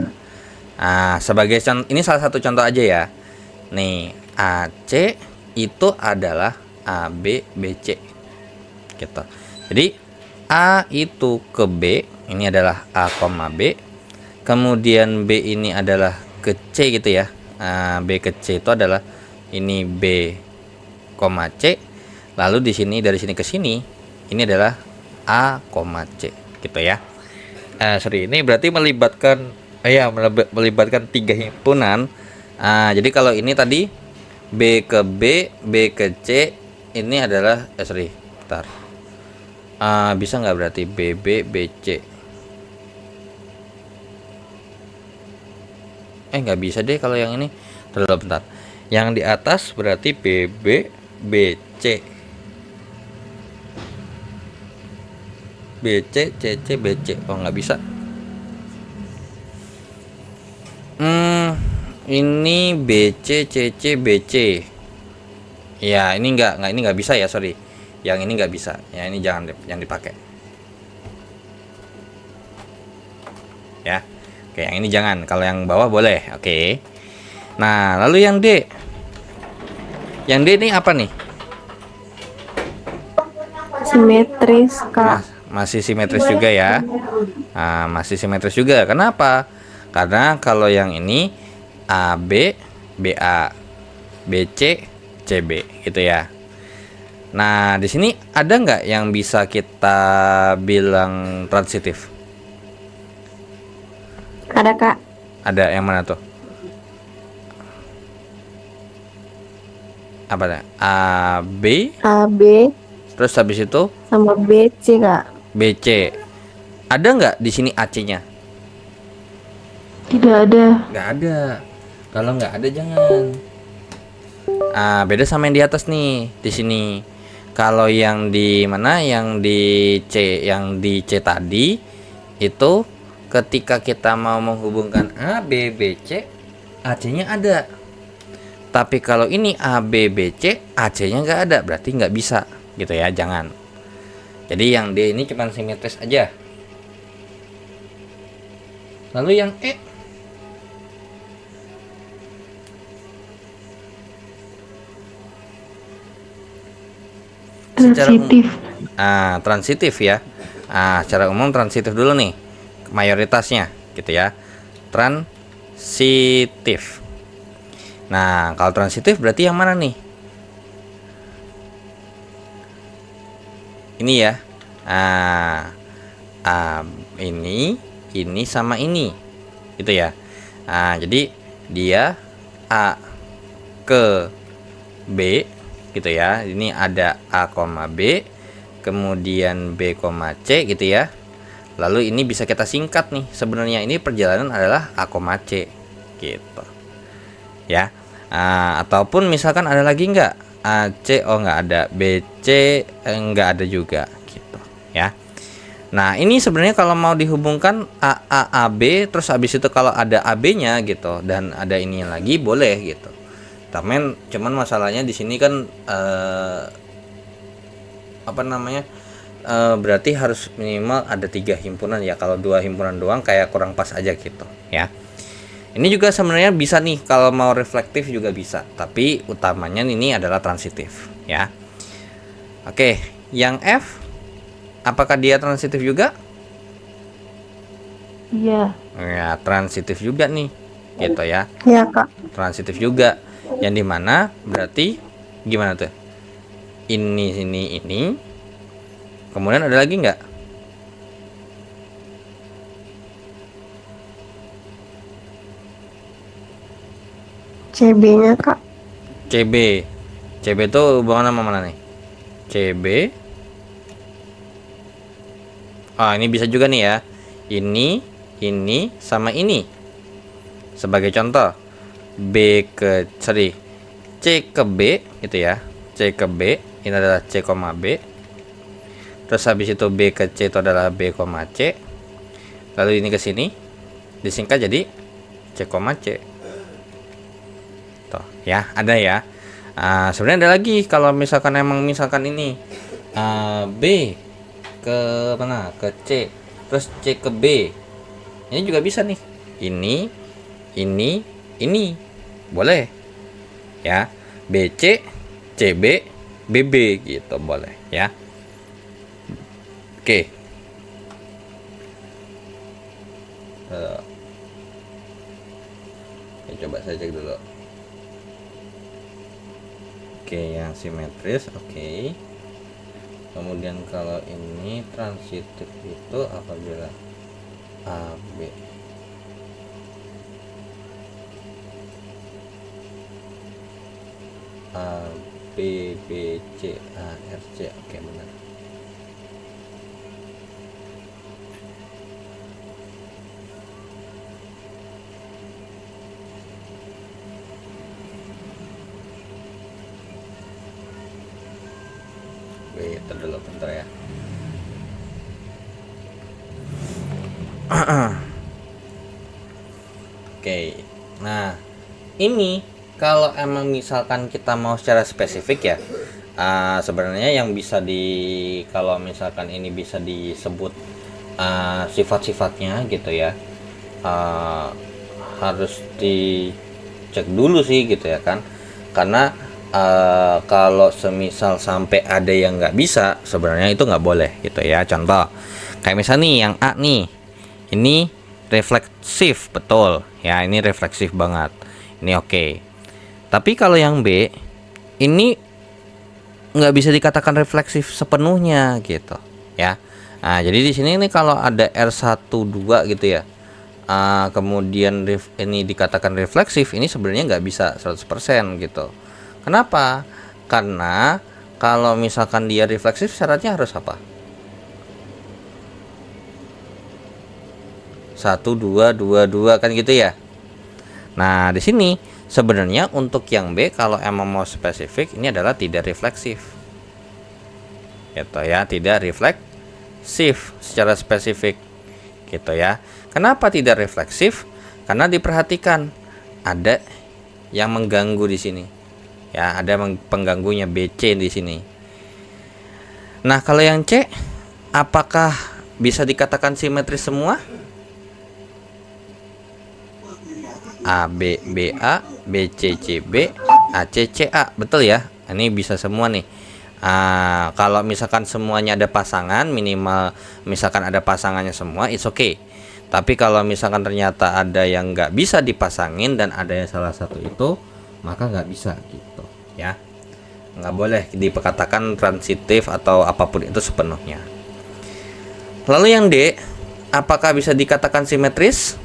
Speaker 1: Sebagai ini salah satu contoh aja ya. Nih, AC itu adalah AB, BC gitu. Jadi A itu ke B, ini adalah A, B. Kemudian B ini adalah ke C gitu ya. B ke C itu adalah ini B, C. Lalu di sini dari sini ke sini ini adalah A, C gitu ya. Ini berarti melibatkan tiga himpunan. Jadi kalau ini tadi B ke B, B ke C, ini adalah bentar. Bisa nggak berarti BB, BC? Nggak bisa deh kalau yang ini. Bentar. Yang di atas berarti BB, BC. BC, CC, BC. Oh, nggak bisa. Ini BC CC BC. Ya, ini nggak bisa ya, sorry. Yang ini nggak bisa. Ya, ini jangan dipakai. Ya. Oke, yang ini jangan. Kalau yang bawah boleh. Oke. Nah, lalu yang D. Yang D ini apa nih?
Speaker 2: Simetris, Kak.
Speaker 1: Masih simetris juga ya. Nah, masih simetris juga. Kenapa? Karena kalau yang ini AB, BA, BC, CB gitu ya. Nah, di sini ada nggak yang bisa kita bilang transitif?
Speaker 2: Ada, Kak.
Speaker 1: Ada, yang mana tuh? Apa ya? AB,
Speaker 2: AB
Speaker 1: terus habis itu
Speaker 2: sama BC, Kak.
Speaker 1: BC. Ada nggak di sini AC-nya?
Speaker 2: Tidak ada.
Speaker 1: Nggak ada. Kalau nggak ada jangan. Beda sama yang di atas nih, di sini. Kalau yang di mana? Yang di C tadi itu ketika kita mau menghubungkan A, B, B, C, AC-nya ada. Tapi kalau ini A, B, B, C, AC-nya nggak ada, berarti nggak bisa, gitu ya, jangan. Jadi yang D ini cuma simetris aja. Lalu yang E,
Speaker 2: Transitif.
Speaker 1: transitif ya. Secara umum transitif dulu nih, mayoritasnya, gitu ya. Transitif. Nah, kalau transitif berarti yang mana nih? Ini ya. Ini sama ini. Gitu ya. Jadi dia A ke B gitu ya. Ini ada A, B, kemudian B, C gitu ya. Lalu ini bisa kita singkat nih. Sebenarnya ini perjalanan adalah A, C gitu. Ya. Ataupun misalkan ada lagi nggak? AC, oh nggak ada. BC nggak ada juga gitu ya. Nah, ini sebenarnya kalau mau dihubungkan AB, terus habis itu kalau ada AB-nya gitu dan ada ini lagi boleh gitu. Cuman masalahnya di sini kan berarti harus minimal ada 3 himpunan ya. Kalau 2 himpunan doang kayak kurang pas aja gitu ya. Ini juga sebenarnya bisa nih, kalau mau reflektif juga bisa, tapi utamanya ini adalah transitif ya. Oke, yang F, apakah dia transitif juga?
Speaker 2: Iya.
Speaker 1: Ya, transitif juga nih, gitu ya.
Speaker 2: Iya, Kak.
Speaker 1: Transitif juga, yang dimana berarti gimana tuh? Ini, kemudian ada lagi nggak?
Speaker 2: CB-nya, Kak.
Speaker 1: CB itu hubungan sama mana nih? CB. Ini bisa juga nih ya. Ini sama ini. Sebagai contoh, C ke B gitu ya. C ke B, ini adalah C, B. Terus habis itu B ke C itu adalah B, C. Lalu ini ke sini disingkat jadi C, C. Tuh, ya, ada ya. Sebenarnya ada lagi kalau misalkan ini B ke mana? Ke C. Terus C ke B. Ini juga bisa nih. Ini boleh. Ya. BC, CB, BB gitu boleh ya. Oke. Coba saya cek dulu. Oke, yang simetris, oke. Kemudian kalau ini transitif itu apabila AB A, B, B, C, A, R, C. Oke, benar. Wait, dulu bentar ya. Oke. Nah, ini kalau emang misalkan kita mau secara spesifik ya, sebenarnya yang bisa kalau misalkan ini bisa disebut sifat-sifatnya gitu ya, harus dicek dulu sih gitu ya kan, karena kalau semisal sampai ada yang nggak bisa, sebenarnya itu nggak boleh gitu ya. Contoh kayak misalnya nih yang A nih, ini refleksif betul ya, ini refleksif banget, ini oke. Tapi kalau yang B ini nggak bisa dikatakan refleksif sepenuhnya gitu ya. Nah jadi di sini nih kalau ada R12 gitu ya, kemudian ini dikatakan refleksif, ini sebenarnya nggak bisa 100% gitu. Kenapa? Karena kalau misalkan dia refleksif, syaratnya harus apa? 1 2 2 2 kan gitu ya. Nah di sini sebenarnya untuk yang B kalau emang mau spesifik, ini adalah tidak refleksif gitu ya, tidak refleksif secara spesifik gitu ya. Kenapa tidak refleksif? Karena diperhatikan ada yang mengganggu di sini ya, ada pengganggunya BC di sini. Nah kalau yang C, apakah bisa dikatakan simetris semua? AB BA, BC CB, AC CA, betul ya? Ini bisa semua nih. Kalau misalkan semuanya ada pasangan, minimal misalkan ada pasangannya semua, it's okay. Tapi kalau misalkan ternyata ada yang nggak bisa dipasangin dan ada yang salah satu itu, maka nggak bisa gitu ya. Nggak boleh dikatakan transitif atau apapun itu sepenuhnya. Lalu yang D, apakah bisa dikatakan simetris?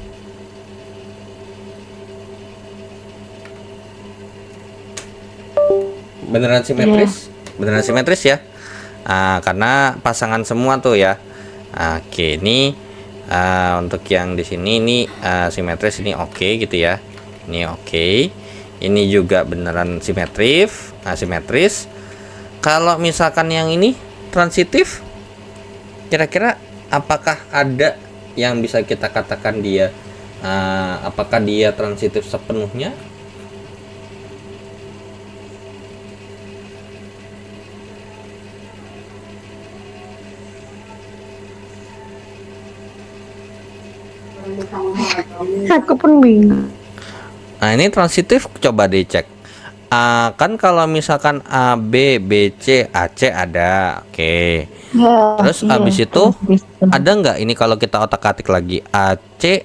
Speaker 1: Beneran simetris? Beneran simetris ya. Karena pasangan semua tuh ya. Oke, ini untuk yang di sini ini simetris, ini oke gitu ya. Ini oke. Ini juga beneran simetris. Simetris. Kalau misalkan yang ini transitif, kira-kira apakah ada yang bisa kita katakan dia apakah dia transitif sepenuhnya?
Speaker 2: Aku pun bingung.
Speaker 1: Nah ini transitif, coba dicek. Kan kalau misalkan A, B, B, C, AC ada, oke.
Speaker 2: Ya,
Speaker 1: Terus
Speaker 2: iya,
Speaker 1: abis itu
Speaker 2: terus bisa.
Speaker 1: ada nggak ini kalau kita otak-atik lagi AC,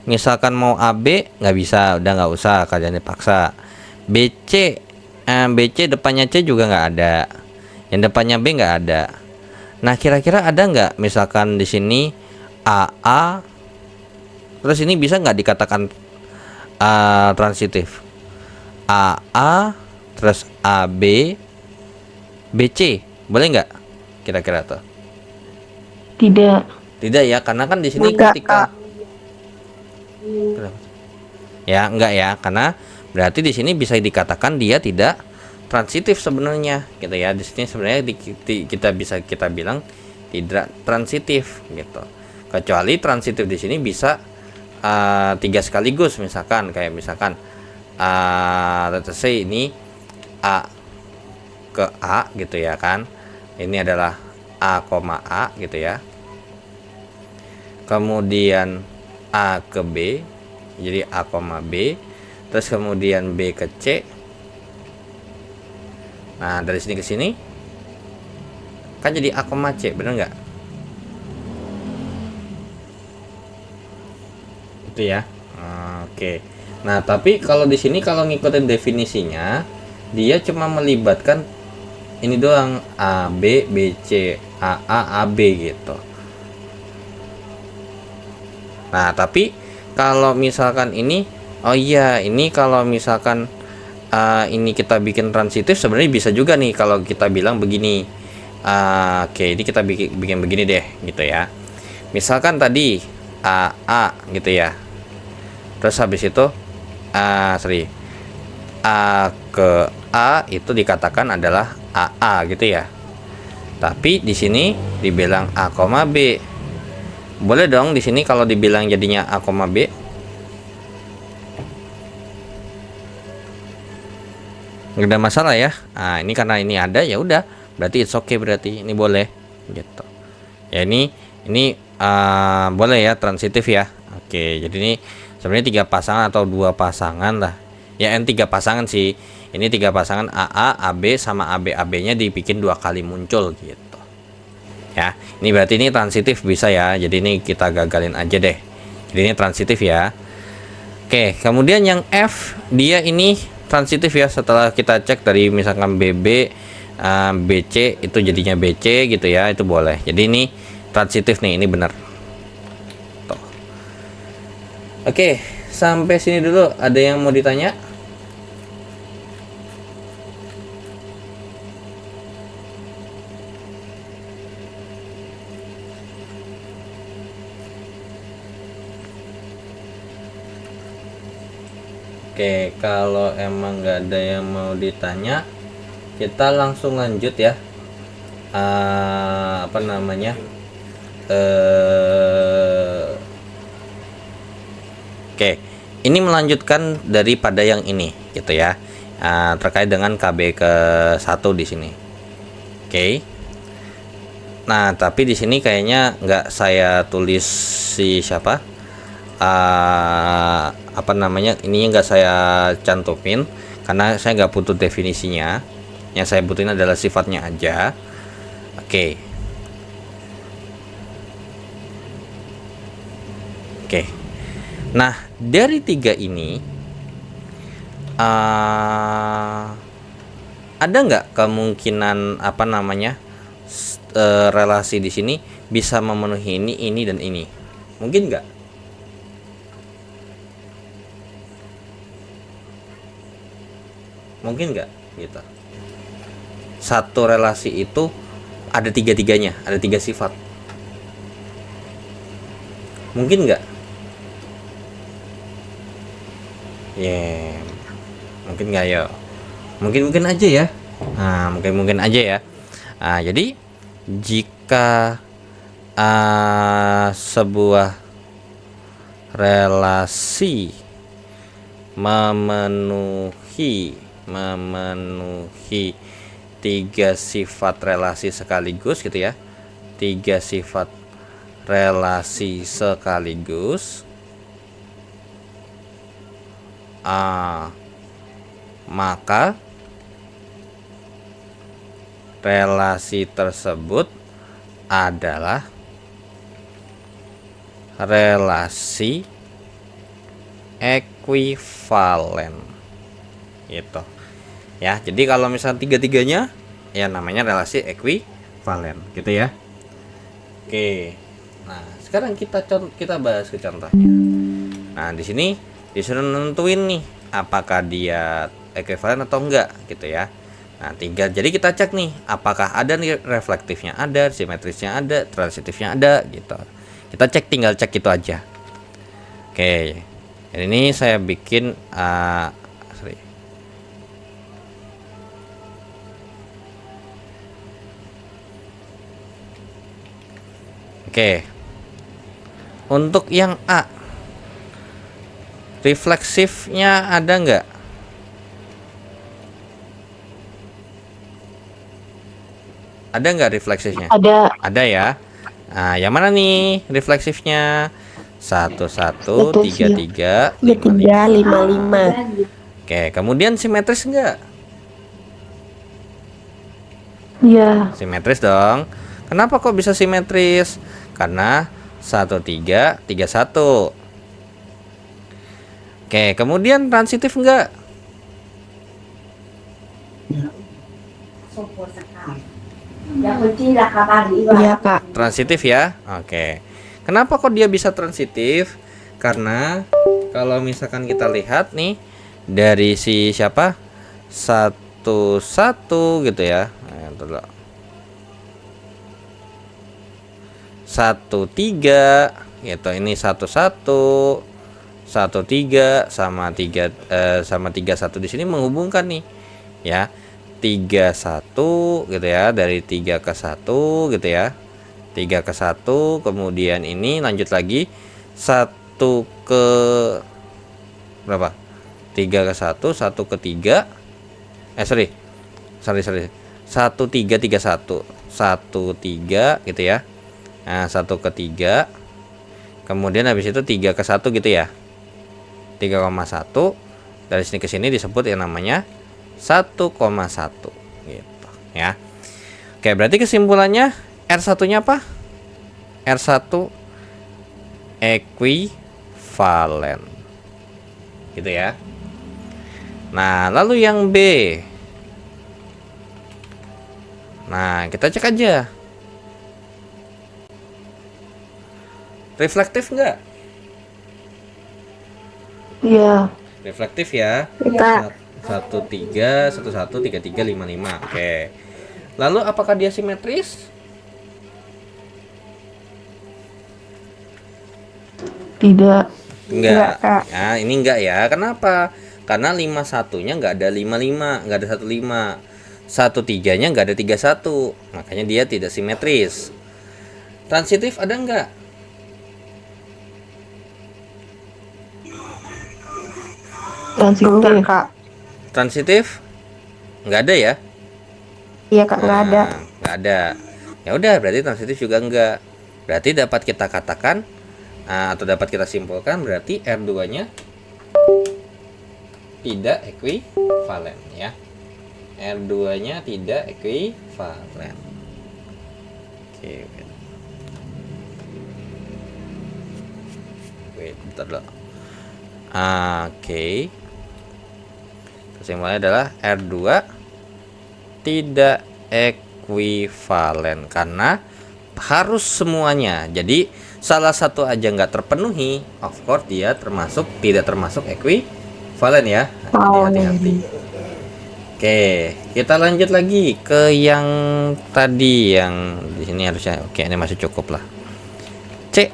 Speaker 1: misalkan mau AB nggak bisa, udah nggak usah kalian dipaksa. BC, BC depannya C juga nggak ada, yang depannya B nggak ada. Nah kira-kira ada nggak misalkan di sini AA, terus ini bisa nggak dikatakan transitif? AA terus AB BC boleh nggak kira-kira tuh?
Speaker 2: Tidak.
Speaker 1: Tidak ya, karena kan di sini
Speaker 2: Enggak,
Speaker 1: ketika
Speaker 2: Kak.
Speaker 1: ya enggak ya, karena berarti di sini bisa dikatakan dia tidak transitif sebenarnya gitu ya. Di sini sebenarnya kita bilang tidak transitif gitu. Kecuali transitif di sini bisa 3 sekaligus, misalkan kayak misalkan let's say ini A ke A gitu ya kan, ini adalah A, A gitu ya, kemudian A ke B jadi A, B, terus kemudian B ke C. Nah dari sini ke sini kan jadi A, C, bener nggak? Itu ya. Oke. Nah, tapi kalau di sini kalau ngikutin definisinya, dia cuma melibatkan ini doang, A, B, B, C, A, B gitu. Nah, tapi kalau misalkan ini, oh iya, ini kalau misalkan ini kita bikin transitif, sebenarnya bisa juga nih kalau kita bilang begini. Oke, ini kita bikin begini deh gitu ya. Misalkan tadi A gitu ya. Terus habis itu A ke A itu dikatakan adalah AA gitu ya. Tapi di sini dibilang A, B. Boleh dong di sini kalau dibilang jadinya A, B. nggak ada masalah ya. Nah ini karena ini ada, ya udah berarti it's okay, berarti ini boleh gitu ya. Ini boleh ya, transitif ya. Oke, jadi ini sebenarnya 3 pasangan atau 2 pasangan lah ya, 3 pasangan sih. Ini 3 pasangan AA, AB sama AB nya dibikin 2 kali muncul gitu ya. Ini berarti ini transitif bisa ya, jadi ini kita gagalin aja deh, jadi ini transitif ya. Oke, kemudian yang F, dia ini transitif ya, setelah kita cek dari misalkan BB, BC itu jadinya BC gitu ya, itu boleh. Jadi ini transitif nih, ini benar. Tuh. Oke, sampai sini dulu. Ada yang mau ditanya? Oke, kalau emang nggak ada yang mau ditanya, kita langsung lanjut ya. Apa namanya? Oke, ini melanjutkan daripada yang ini, gitu ya. Terkait dengan KB ke 1 di sini. Oke. Nah, tapi di sini kayaknya nggak saya tulis si siapa? Apa namanya, ininya nggak saya cantumin karena saya nggak butuh definisinya. Yang saya butuhin adalah sifatnya aja. Oke. Nah, dari 3 ini ada nggak kemungkinan apa namanya relasi di sini bisa memenuhi ini dan ini? Mungkin nggak? Mungkin nggak gitu. Satu relasi itu ada 3-3-nya, ada 3 sifat. Mungkin nggak? Mungkin nggak ya? Mungkin aja ya. Mungkin aja ya. Jadi jika sebuah relasi memenuhi 3 sifat relasi sekaligus gitu ya, 3 sifat relasi sekaligus, maka relasi tersebut adalah relasi ekuivalen gitu ya. Jadi kalau misalnya 3-3-nya ya namanya relasi ekuivalen gitu ya. Oke, nah sekarang kita bahas ke contohnya. Nah di sini disuruh nentuin nih apakah dia ekuivalen atau enggak gitu ya. Nah tinggal jadi kita cek nih apakah ada nih reflektifnya ada, simetrisnya ada, transitifnya ada gitu. Kita tinggal cek itu aja. Oke, ini saya bikin Oke, untuk yang A, refleksifnya ada nggak? Ada nggak refleksifnya? Ada ya. Nah, yang mana nih refleksifnya? 1133
Speaker 2: 55.
Speaker 1: Oke, kemudian simetris enggak?
Speaker 2: Iya.
Speaker 1: Simetris dong. Kenapa kok bisa simetris? Karena 1331. Oke, kemudian transitif enggak?
Speaker 2: Iya, Kak.
Speaker 1: Transitif ya. Oke. Kenapa kok dia bisa transitif? Karena kalau misalkan kita lihat nih dari si siapa? 11 gitu ya. Nah, 13 gitu. Ini 11 13 sama 31 di sini menghubungkan nih ya. 31 gitu ya, dari 3 ke 1 gitu ya. 3 ke 1, kemudian ini lanjut lagi 1 ke berapa? 3 ke 1, 1 ke 3. sorry, 1331, 13 gitu ya. Nah, 1 ke 3, kemudian habis itu 3 ke 1 gitu ya, 3,1. Dari sini ke sini disebut yang namanya 1,1 gitu ya. Oke, berarti kesimpulannya R1 nya apa? R1 ekuivalen gitu ya. Nah, lalu yang B, nah kita cek aja, reflektif enggak?
Speaker 2: Iya.
Speaker 1: Reflektif ya.
Speaker 2: Kak.
Speaker 1: 13 11 33 55. Oke. Lalu apakah dia simetris?
Speaker 2: Tidak.
Speaker 1: Enggak.
Speaker 2: Kak.
Speaker 1: Ya, ini enggak ya. Kenapa? Karena 51-nya enggak ada 55, enggak ada 15. 13-nya enggak ada 31. Makanya dia tidak simetris. Transitif ada enggak?
Speaker 2: Transitif. Kak.
Speaker 1: Transitif? Enggak ada ya?
Speaker 2: Iya Kak, nggak ada.
Speaker 1: Enggak ada. Ya udah, berarti transitif juga enggak. Berarti dapat kita katakan atau dapat kita simpulkan berarti R2-nya tidak ekuivalen ya. R2-nya tidak ekuivalen. Oke. Wait, bentar dulu. Oke. Kesimpulannya adalah R2 tidak ekuivalen karena harus semuanya. Jadi salah satu aja nggak terpenuhi, of course dia tidak termasuk ekuivalen ya. Hati-hati. Oke, kita lanjut lagi ke yang tadi, yang di sini harusnya oke, ini masih cukup lah. C.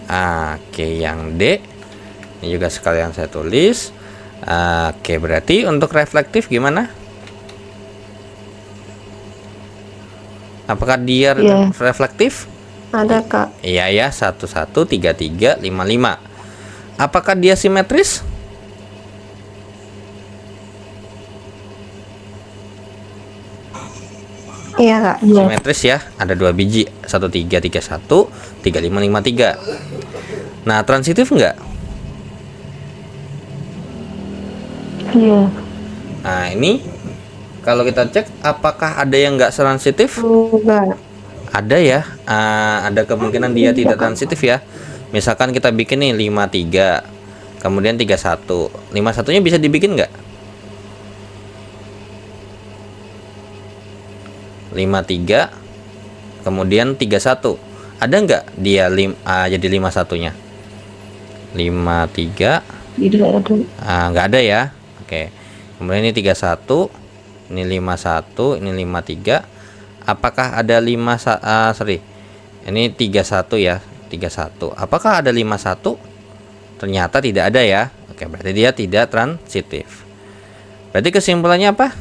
Speaker 1: Oke, yang D ini juga sekalian saya tulis. Oke, berarti untuk reflektif gimana? Apakah dia reflektif?
Speaker 2: Ada Kak.
Speaker 1: Iya ya, 113355. Apakah dia simetris?
Speaker 2: Iya Kak.
Speaker 1: Simetris ya, ada 2 biji, 1331, 3553. Nah, transitif enggak?
Speaker 2: Iya.
Speaker 1: Nah, ini kalau kita cek apakah ada yang enggak transitif?
Speaker 2: Enggak.
Speaker 1: Ada ya, ada kemungkinan dia tidak transitif ya. Misalkan kita bikin nih 53, kemudian 31. 51-nya bisa dibikin enggak? 53 kemudian 31. Ada enggak dia jadi 51-nya? 53
Speaker 2: Tidak ada.
Speaker 1: enggak ada ya. Oke. Kemudian ini 31, ini 51, ini 53. Apakah ada ini 31 ya, 31. Apakah ada 51? Ternyata tidak ada ya. Oke, berarti dia tidak transitif. Berarti kesimpulannya apa?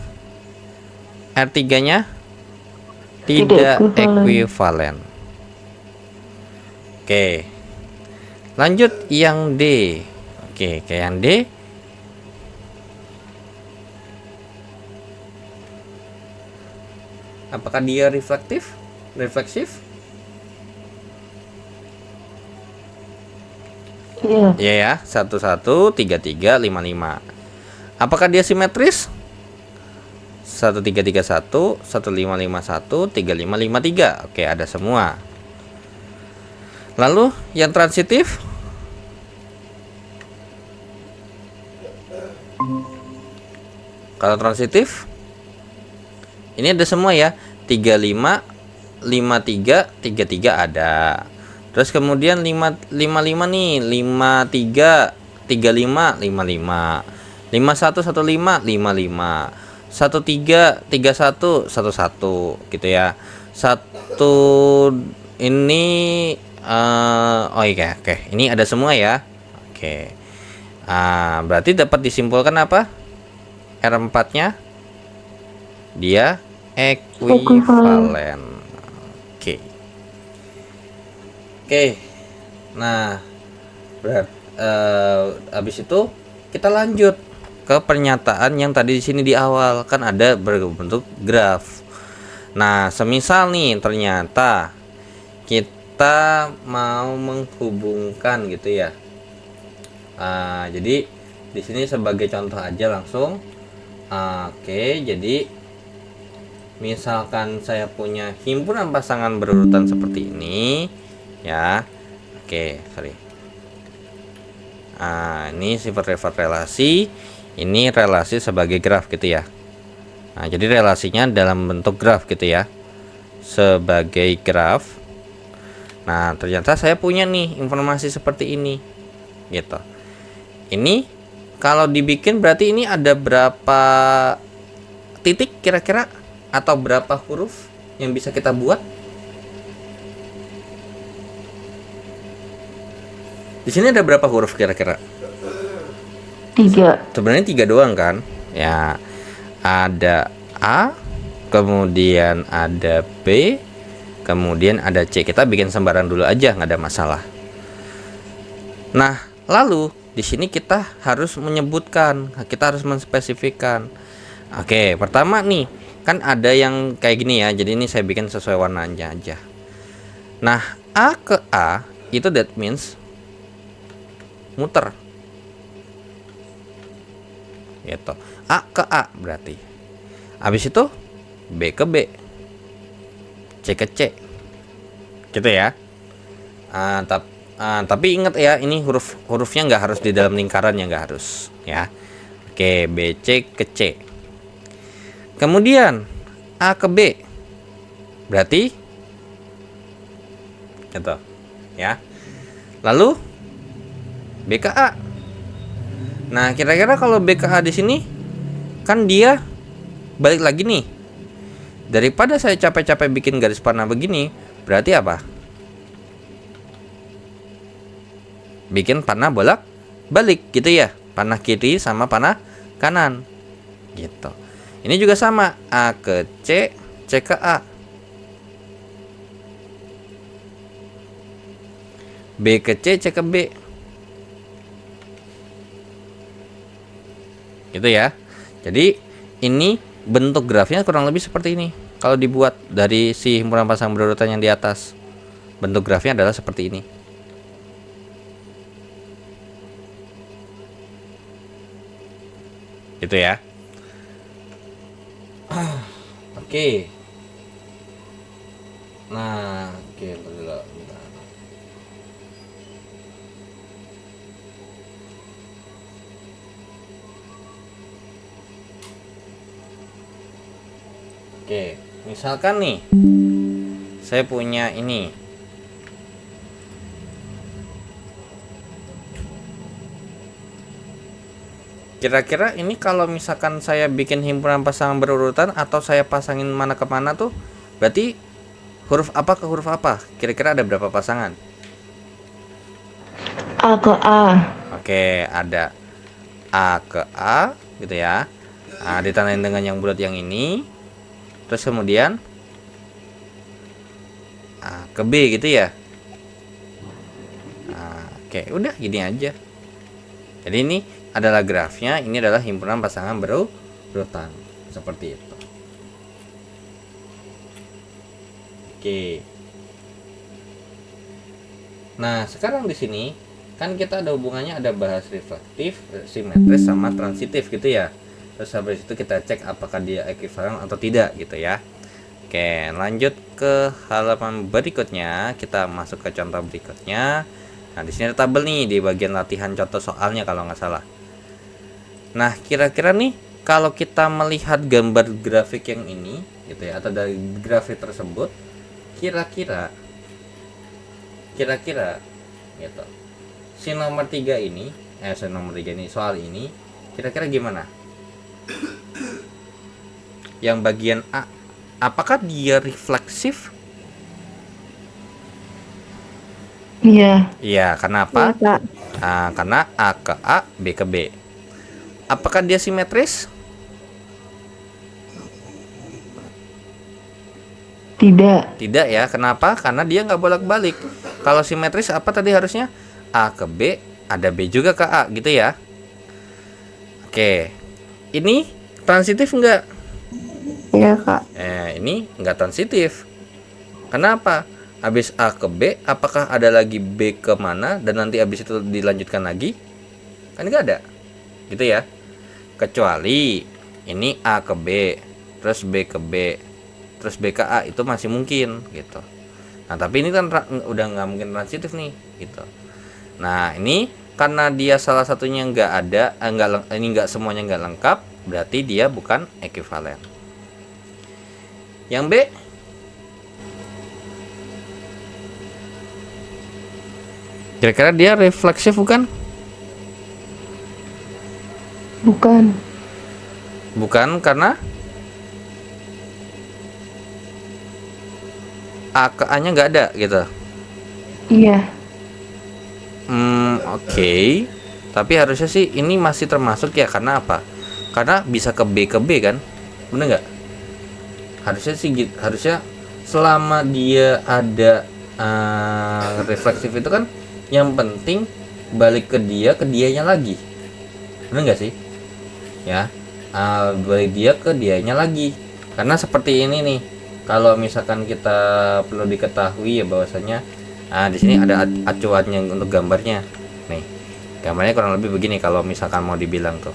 Speaker 1: R3-nya tidak ekuivalen. Oke. Lanjut yang D. Oke, ke yang D. Apakah dia refleksif?
Speaker 2: Iya.
Speaker 1: Iya ya, 113355. Apakah dia simetris? 1331, 1551, 3553. Oke, ada semua. Lalu yang transitif? Kalau transitif ini ada semua ya. 35, 53, 33 ada. Terus kemudian 55 nih, 53, 35, 55. 51, 15, 55. 13, 31, 11 gitu ya. Satu ini oh iya, oke. Ini ada semua ya. Oke. Berarti dapat disimpulkan apa? R4-nya dia ekuivalen. Oke. Nah, habis itu kita lanjut ke pernyataan yang tadi di sini di awal, kan ada berbentuk graf. Nah, semisal nih ternyata kita mau menghubungkan gitu ya. Jadi di sini sebagai contoh aja langsung. Oke, jadi misalkan saya punya himpunan pasangan berurutan seperti ini ya. Oke, sorry. Ini sifat-sifat relasi, ini relasi sebagai graf gitu ya. Nah, jadi relasinya dalam bentuk graf gitu ya, sebagai graf. Nah, ternyata saya punya nih informasi seperti ini gitu. Ini kalau dibikin berarti ini ada berapa titik kira-kira, atau berapa huruf yang bisa kita buat? Di sini ada berapa huruf kira-kira?
Speaker 2: 3.
Speaker 1: Sebenarnya 3 doang kan? Ya, ada A, kemudian ada B, kemudian ada C. Kita bikin sembarang dulu aja, nggak ada masalah. Nah, lalu di sini kita harus menyebutkan, kita harus menspesifikkan. Oke, pertama nih, kan ada yang kayak gini ya. Jadi ini saya bikin sesuai warnanya aja. Nah, A ke A itu that means muter. Gitu. A ke A berarti. Habis itu B ke B. C ke C. Gitu ya. Tapi ingat ya, ini hurufnya nggak harus di dalam lingkaran, ya nggak harus ya. Oke, B C ke C. Kemudian A ke B berarti gitu ya. Lalu B ke A. Nah, kira-kira kalau B ke A di sini kan dia balik lagi nih. Daripada saya capek-capek bikin garis panah begini, berarti apa? Bikin panah bolak-balik gitu ya. Panah kiri sama panah kanan. Gitu. Ini juga sama, A ke C, C ke A. B ke C, C ke B. Gitu ya. Jadi ini bentuk grafnya kurang lebih seperti ini. Kalau dibuat dari si himpunan pasang berurutan yang di atas, bentuk grafnya adalah seperti ini. Gitu ya. Oke. Nah, oke, bentar. Oke, misalkan nih saya punya ini. Kira-kira ini kalau misalkan saya bikin himpunan pasangan berurutan atau saya pasangin mana ke mana tuh, berarti huruf apa ke huruf apa? Kira-kira ada berapa pasangan?
Speaker 2: A ke A.
Speaker 1: Oke, ada A ke A gitu ya. Ditandain dengan yang bulat yang ini. Terus kemudian A ke B gitu ya. Oke, udah gini aja. Jadi ini adalah grafnya, ini adalah himpunan pasangan berurutan seperti itu. Oke. Nah, sekarang di sini kan kita ada hubungannya, ada bahas reflektif, simetris sama transitif gitu ya. Terus habis itu kita cek apakah dia ekuivalen atau tidak gitu ya. Oke, lanjut ke halaman berikutnya, kita masuk ke contoh berikutnya. Nah, di sini ada tabel nih di bagian latihan contoh soalnya kalau nggak salah. Nah, kira-kira nih kalau kita melihat gambar grafik yang ini gitu ya, atau dari grafik tersebut, kira-kira gitu. Si nomor 3 ini, soal ini kira-kira gimana? Yang bagian A, apakah dia refleksif?
Speaker 2: Iya.
Speaker 1: Iya, kenapa?
Speaker 2: Iya, Kak.
Speaker 1: Karena A ke A, B ke B. Apakah dia simetris?
Speaker 2: Tidak.
Speaker 1: Tidak ya. Kenapa? Karena dia nggak bolak-balik. Kalau simetris apa tadi harusnya? A ke B, ada B juga ke A gitu ya. Oke, ini transitif enggak?
Speaker 2: Iya, Kak.
Speaker 1: Ini enggak transitif. Kenapa? Habis A ke B, apakah ada lagi B ke mana dan nanti habis itu dilanjutkan lagi? Kan enggak ada. Gitu ya. Kecuali ini A ke B, terus B ke B, terus B ke A, itu masih mungkin gitu. Nah, tapi ini kan udah nggak mungkin transitif nih gitu. Nah, ini karena dia salah satunya nggak ada, ini nggak semuanya nggak lengkap, berarti dia bukan ekuivalen. Yang B, kira-kira dia refleksif bukan?
Speaker 2: Bukan.
Speaker 1: Bukan, karena A ke A nya nggak ada gitu.
Speaker 2: Iya.
Speaker 1: Oke. Tapi harusnya sih ini masih termasuk ya, karena apa? Karena bisa ke B kan, bener nggak? Harusnya sih harusnya selama dia ada refleksif itu kan, yang penting balik ke dianya lagi, bener nggak sih? Ya, balik dia ke dianya lagi. Karena seperti ini nih, kalau misalkan kita perlu diketahui ya bahwasanya di sini ada acuannya untuk gambarnya. Nih, gambarnya kurang lebih begini kalau misalkan mau dibilang tuh.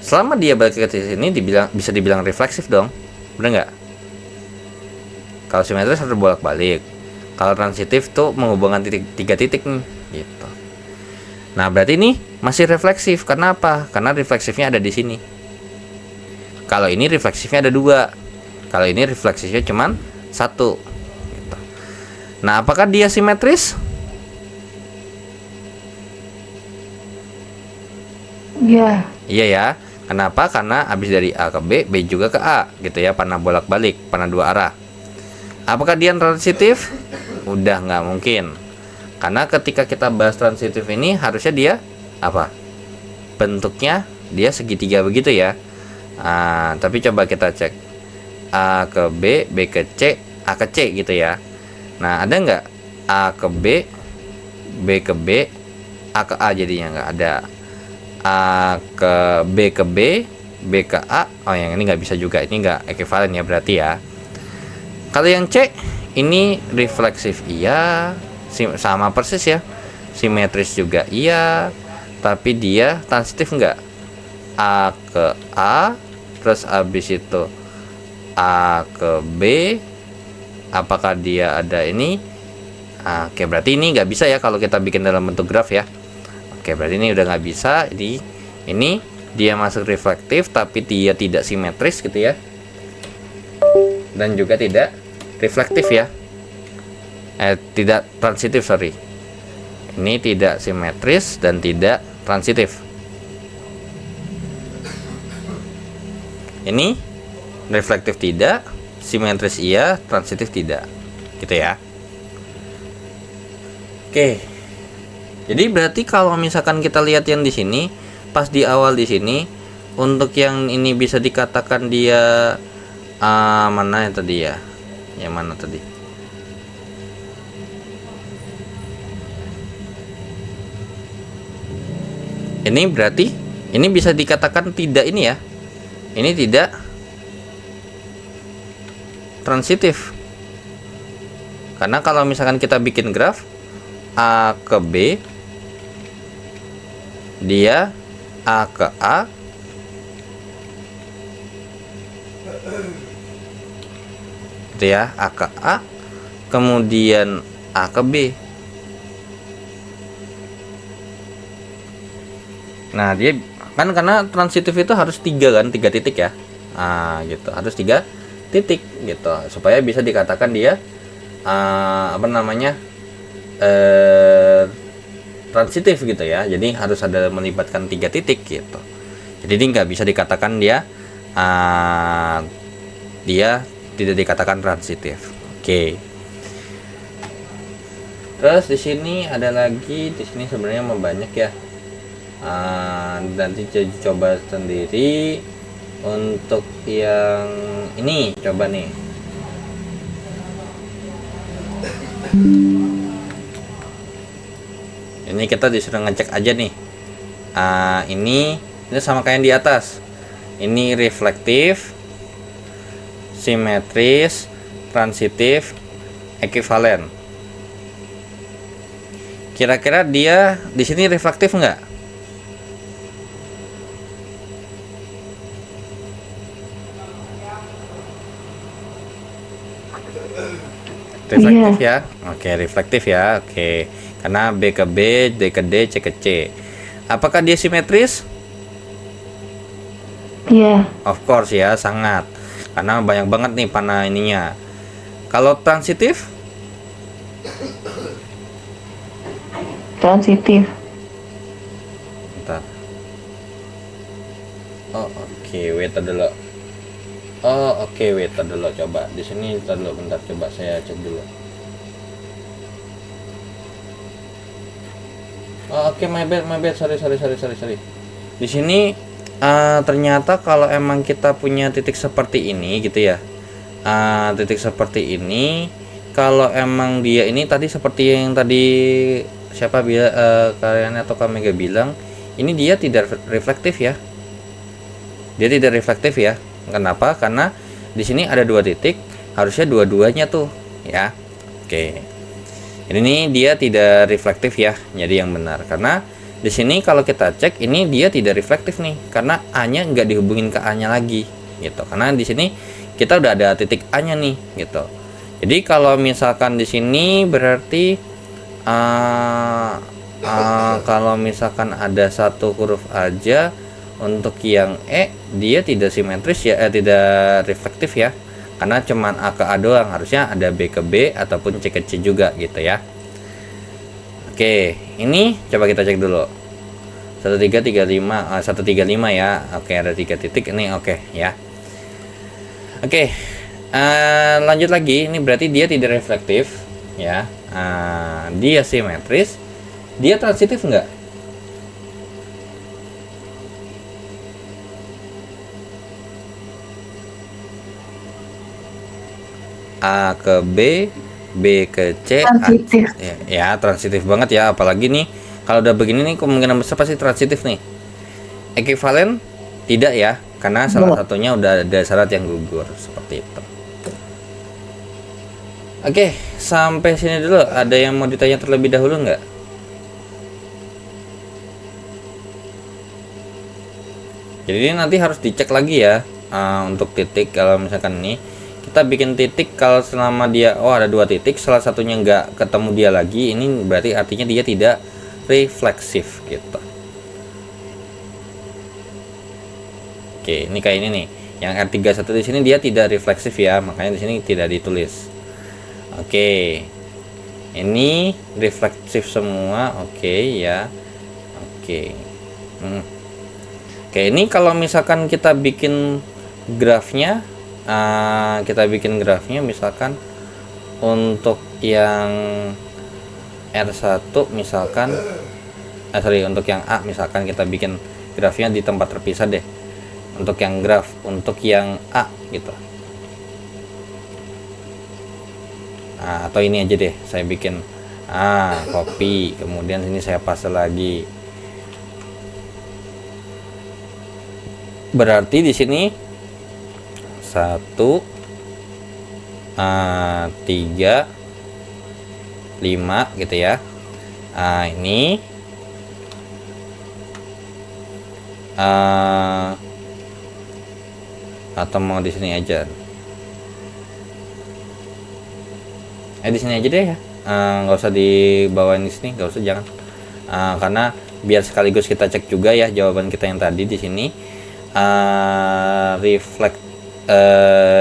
Speaker 1: Selama dia balik ke sini bisa dibilang refleksif dong. Bener nggak? Kalau simetris harus bolak-balik. Kalau transitif tuh menghubungkan tiga titik nih, gitu. Nah, berarti ini masih refleksif. Karena apa? Karena refleksifnya ada di sini. Kalau ini refleksifnya ada 2. Kalau ini refleksifnya cuman 1 gitu. Nah, apakah dia simetris?
Speaker 2: Iya.
Speaker 1: Iya ya. Kenapa? Karena habis dari A ke B, B juga ke A gitu ya, panah bolak-balik, panah 2 arah. Apakah dia transitif? Udah nggak mungkin. Karena ketika kita bahas transitif ini harusnya dia apa? Bentuknya dia segitiga begitu ya. Tapi coba kita cek A ke B, B ke C, A ke C gitu ya. Nah, ada nggak A ke B, B ke B, A ke A? Jadinya nggak ada. A ke B, B ke A. Oh, yang ini nggak bisa juga. Ini nggak ekuivalen ya berarti ya. Kalau yang C ini refleksif iya, sama persis ya. Simetris juga iya, tapi dia transitif nggak? A ke A, terus habis itu A ke B. Apakah dia ada ini? Oke, berarti ini nggak bisa ya kalau kita bikin dalam bentuk graf ya. Oke, berarti ini udah nggak bisa. Ini dia masuk reflektif, tapi dia tidak simetris gitu ya, dan juga tidak reflektif ya. Tidak transitif, sorry. Ini tidak simetris dan tidak transitif. Ini reflektif tidak, simetris iya, transitif tidak, gitu ya. Oke. Jadi berarti kalau misalkan kita lihat yang di sini, pas di awal di sini, untuk yang ini bisa dikatakan dia mana yang tadi ya? Yang mana tadi? Ini berarti ini bisa dikatakan tidak ini ya. Ini tidak transitif. Karena kalau misalkan kita bikin graf A ke B, dia A ke A, gitu ya, A ke A, kemudian A ke B. Nah, dia kan karena transitif itu harus 3 kan, 3 titik ya. Gitu, harus 3 titik gitu supaya bisa dikatakan dia transitif gitu ya. Jadi harus ada melibatkan 3 titik gitu. Jadi ini nggak bisa dikatakan dia tidak dikatakan transitif. Oke. Terus di sini ada lagi, di sini sebenarnya membanyak ya. Nanti coba sendiri. Untuk yang ini coba nih. Ini kita disuruh ngecek aja nih. Ini sama kayak yang di atas. Ini reflektif, simetris, transitif, ekuivalen. Kira-kira dia di sini reflektif nggak? Reflektif ya. Oke, reflektif ya. Oke. Karena B ke B, D ke D, C ke C. Apakah dia simetris?
Speaker 2: Iya.
Speaker 1: Of course ya, sangat. Karena banyak banget nih panah ininya. Kalau transitif?
Speaker 2: Transitif.
Speaker 1: Bentar. Oh, oke, wait dulu. Oh, oke, wait dulu. Coba di sini dulu, bentar, coba saya cek dulu. Oh, oke, my bad, sorry. Di sini ternyata kalau emang kita punya titik seperti ini gitu ya, titik seperti ini, kalau emang dia ini tadi seperti yang tadi siapa kalian atau kami gak bilang, ini dia tidak reflektif ya. Dia tidak reflektif ya. Kenapa? Karena di sini ada dua titik, harusnya dua-duanya tuh ya. Oke. Ini nih dia tidak reflektif ya. Jadi yang benar karena di sini kalau kita cek ini dia tidak reflektif nih karena A-nya nggak dihubungin ke A-nya lagi gitu. Karena di sini kita udah ada titik A-nya nih gitu. Jadi kalau misalkan di sini berarti kalau misalkan ada satu huruf aja untuk yang dia tidak simetris ya, tidak reflektif ya. Karena cuman A ke A doang, harusnya ada B ke B ataupun C ke C juga gitu ya. Oke, ini coba kita cek dulu. 1335 135 ya. Oke, ada 3 titik ini, oke ya. Oke. Lanjut lagi, ini berarti dia tidak reflektif ya. Dia simetris. Dia transitif enggak? A ke B, B ke C,
Speaker 2: Transitif.
Speaker 1: ya transitif banget ya, apalagi nih kalau udah begini nih kemungkinan besar pasti transitif nih. Ekuivalen tidak ya, karena salah satunya udah ada syarat yang gugur seperti itu. Oke, sampai sini dulu. Ada yang mau ditanya terlebih dahulu nggak? Jadi nanti harus dicek lagi ya untuk titik. Kalau misalkan nih kita bikin titik, kalau selama dia ada dua titik, salah satunya nggak ketemu dia lagi, ini berarti artinya dia tidak refleksif gitu. Oke, ini kayak ini nih, yang R31 di sini dia tidak refleksif ya, makanya di sini tidak ditulis. Oke, ini refleksif semua, oke ya, oke. Oke, ini kalau misalkan kita bikin grafnya. Kita bikin grafnya misalkan untuk yang R1 misalkan untuk yang A misalkan kita bikin grafnya di tempat terpisah deh untuk yang graf untuk yang A gitu. Atau ini aja deh saya bikin copy, kemudian sini saya paste lagi. Berarti di sini 1 3 5 gitu ya. Ini atau mau di sini aja. Di sini aja deh ya. Nggak usah dibawain di sini, nggak usah, jangan. Karena biar sekaligus kita cek juga ya jawaban kita yang tadi di sini. Reflect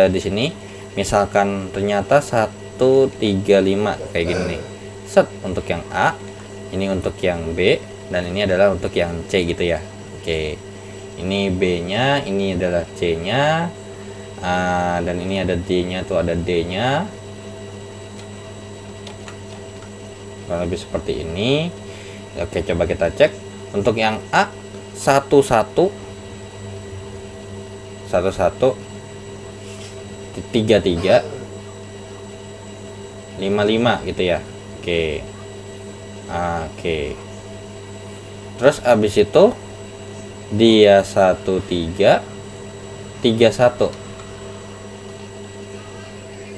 Speaker 1: di sini misalkan ternyata 135 kayak gini nih. Set untuk yang A, ini untuk yang B, dan ini adalah untuk yang C gitu ya. Oke. Ini B-nya, ini adalah C-nya. Dan ini ada D-nya, tuh ada D-nya. Kurang lebih seperti ini. Oke, coba kita cek untuk yang A 11 33 55 gitu ya. Oke. Terus abis itu dia 1331.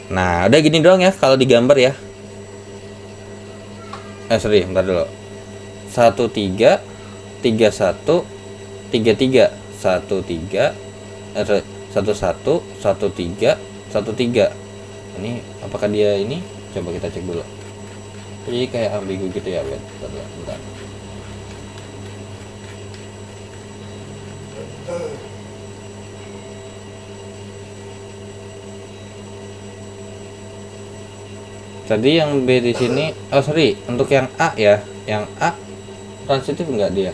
Speaker 1: Nah, udah gini doang ya kalau digambar ya. Sorry, bentar dulu. 1331 33 13 13. Ini apakah dia ini? Coba kita cek dulu. Jadi kayak ambigu gitu ya, bentar. Tadi yang B di sini, oh sorry, untuk yang A ya, yang A transitif enggak dia?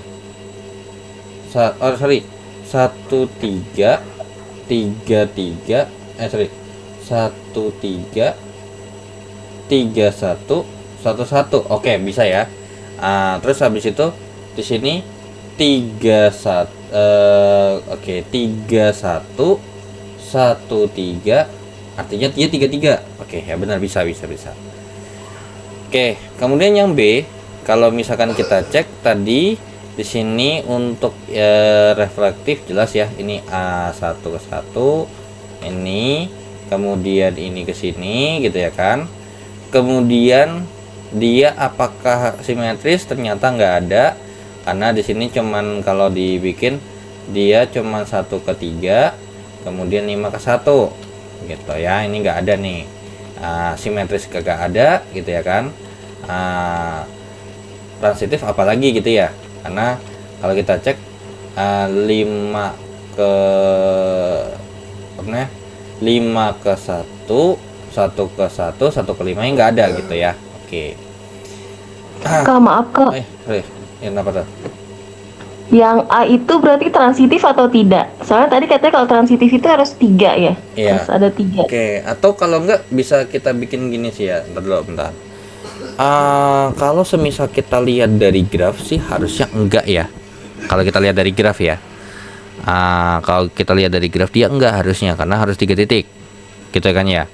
Speaker 1: Oh sorry, 1333, sorry, 133111. Oke, bisa ya. Terus habis itu di sini 31, oke, 3113, artinya dia 33. Oke, ya benar, bisa. Oke, kemudian yang B, kalau misalkan kita cek tadi di sini untuk refraktif jelas ya, ini A1 ke 1, ini kemudian ini ke sini gitu ya kan. Kemudian dia apakah simetris? Ternyata nggak ada, karena di sini cuman kalau dibikin dia cuman 1 ke 3, kemudian 5 ke 1 gitu ya. Ini nggak ada nih, simetris kagak ada gitu ya kan. Transitif apalagi gitu ya, karena kalau kita cek 5 ke apa namanya, 5 ke 1, 1 ke 1, 1 ke 5 nggak ada gitu ya. Oke.
Speaker 2: Kak, maaf Kak.
Speaker 1: Sorry, kenapa tuh?
Speaker 2: Yang A itu berarti transitif atau tidak? Soalnya tadi katanya kalau transitif itu harus 3 ya?
Speaker 1: Iya.
Speaker 2: Harus ada 3.
Speaker 1: Oke, atau kalau enggak bisa kita bikin gini sih ya. Bentar. Kalau semisal kita lihat dari graf sih harusnya enggak ya. Kalau kita lihat dari graf ya. Kalau kita lihat dari graf dia enggak harusnya, karena harus 3 titik. Gitu kan ya.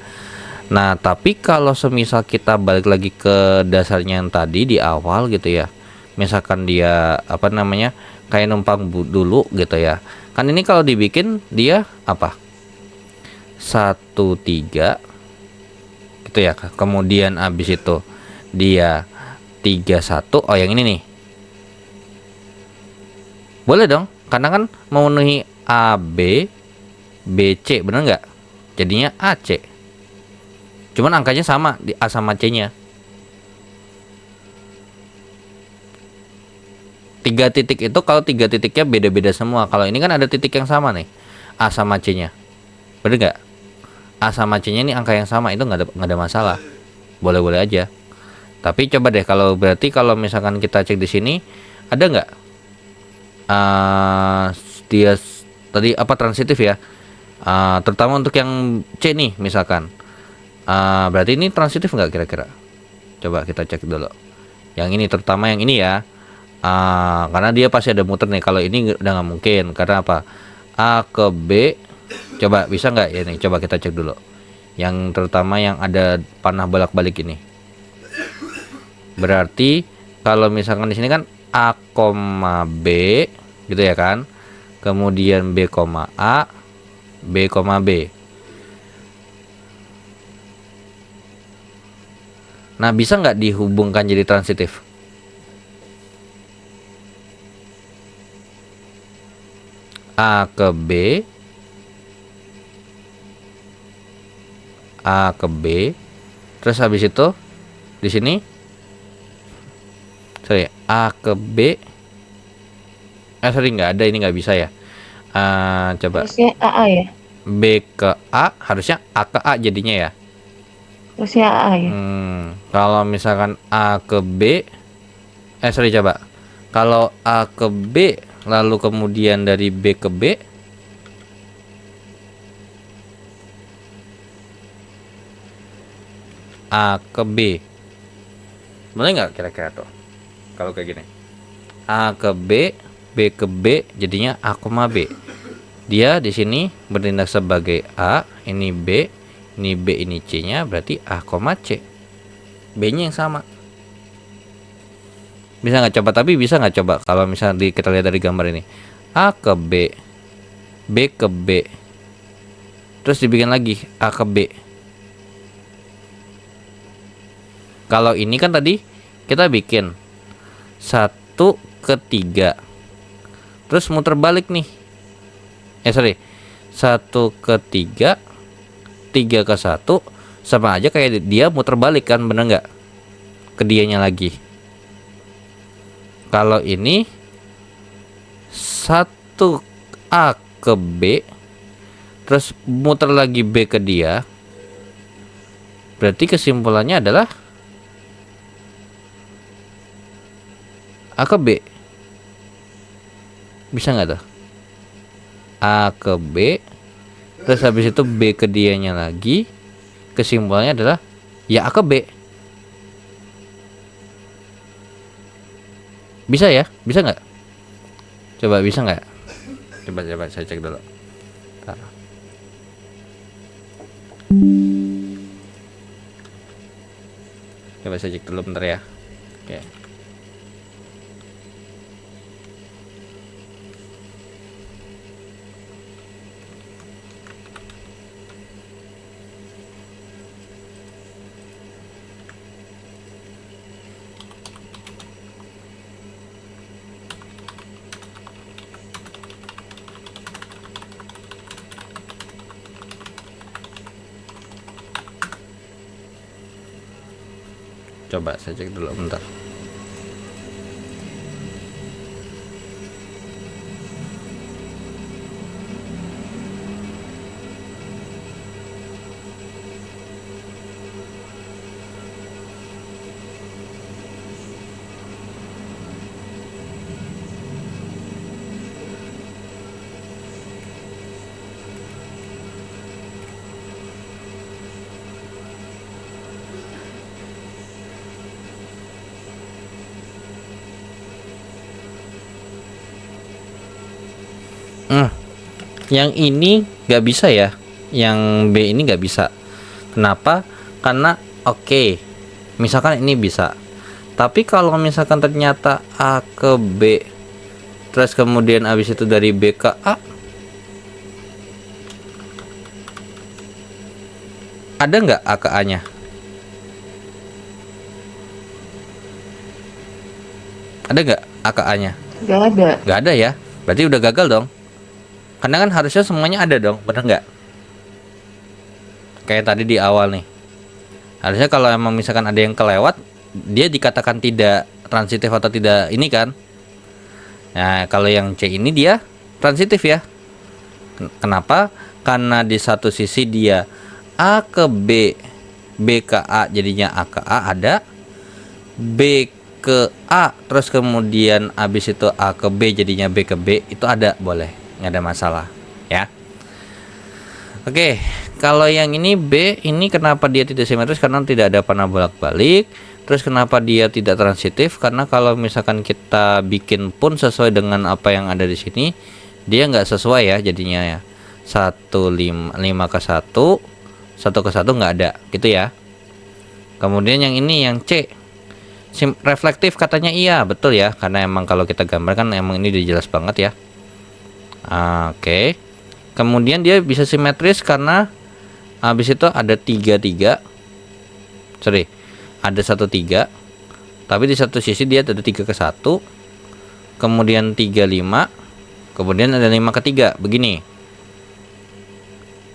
Speaker 1: Nah, tapi kalau semisal kita balik lagi ke dasarnya yang tadi di awal gitu ya. Misalkan dia apa namanya, kayak numpang dulu gitu ya. Kan ini kalau dibikin dia apa? 13 gitu ya. Kemudian habis itu dia 31. Oh, yang ini nih. Boleh dong, karena kan memenuhi AB, BC, bener nggak? Jadinya AC. Cuman angkanya sama di A sama C-nya. 3 titik itu kalau 3 titiknya beda-beda semua. Kalau ini kan ada titik yang sama nih, A sama C-nya. Bener nggak? A sama C-nya ini angka yang sama, itu nggak ada masalah. Boleh-boleh aja. Tapi coba deh, kalau berarti kalau misalkan kita cek di sini ada nggak dia tadi apa transitif ya? Terutama untuk yang C nih misalkan. Berarti ini transitif nggak kira-kira? Coba kita cek dulu. Yang ini, terutama yang ini ya. Karena dia pasti ada muter nih. Kalau ini udah nggak mungkin. Karena apa? A ke B. Coba bisa nggak ya nih? Coba kita cek dulu. Yang terutama yang ada panah bolak-balik ini. Berarti kalau misalkan di sini kan A, B gitu ya kan. Kemudian B, A, B, B. Nah, bisa nggak dihubungkan jadi transitif? A ke B, A ke B, terus habis itu di sini, sorry, A ke B, sorry nggak ada, ini nggak bisa ya. Coba.
Speaker 2: Harusnya AA ya?
Speaker 1: B ke A, harusnya A ke A jadinya ya.
Speaker 2: Harusnya AA ya?
Speaker 1: Kalau misalkan A ke B, sorry coba. Kalau A ke B, lalu kemudian dari B ke B, A ke B, boleh nggak kira-kira tuh? Kalau kayak gini, A ke B, B ke B, jadinya A, B. Dia di sini bertindak sebagai A, ini B, ini C nya, berarti A, C. B nya yang sama. Bisa nggak coba? Tapi bisa nggak coba kalau misalnya kita lihat dari gambar ini, A ke B, B ke B, terus dibikin lagi A ke B. Kalau ini kan tadi kita bikin 1 ke 3, terus muter balik nih. Sorry, 1 ke 3, 3 ke 1, sama aja kayak dia muter balik kan, bener nggak? Ke dianya lagi. Kalau ini 1A ke B, terus muter lagi B ke dia, berarti kesimpulannya adalah A ke B. Bisa nggak tuh? A ke B, terus habis itu B ke dianya lagi, kesimpulannya adalah ya A ke B. Bisa ya? Bisa nggak? Coba bisa nggak? Coba saya cek dulu. Bentar. Coba saya cek dulu bentar ya. Oke. Coba saya cek dulu bentar. Yang ini nggak bisa ya, yang B ini nggak bisa. Kenapa? Karena oke, misalkan ini bisa, tapi kalau misalkan ternyata A ke B, terus kemudian habis itu dari B ke A, ada nggak A ke A nya? Ada nggak A ke A nya?
Speaker 2: Nggak ada.
Speaker 1: Nggak ada ya, berarti udah gagal dong. Karena kan harusnya semuanya ada dong, bener nggak? Kayak tadi di awal nih, harusnya kalau emang misalkan ada yang kelewat, dia dikatakan tidak transitif atau tidak ini kan. Nah kalau yang C ini dia transitif ya. Kenapa? Karena di satu sisi dia A ke B, B ke A, jadinya A ke A ada, B ke A, terus kemudian abis itu A ke B jadinya B ke B, itu ada, boleh, nggak ada masalah ya. Oke, kalau yang ini B ini kenapa dia tidak simetris? Karena tidak ada panah bolak-balik. Terus kenapa dia tidak transitif? Karena kalau misalkan kita bikin pun sesuai dengan apa yang ada di sini, dia nggak sesuai ya jadinya ya. 5 ke 1, 1 ke 1 nggak ada gitu ya. Kemudian yang ini yang C, reflektif katanya iya, betul ya, karena emang kalau kita gambarkan emang ini udah jelas banget ya. Oke. Kemudian dia bisa simetris karena habis itu ada 3, sorry, ada 1, 3, tapi di satu sisi dia ada 3 ke 1, kemudian 3, 5, kemudian ada 5 ke 3 begini.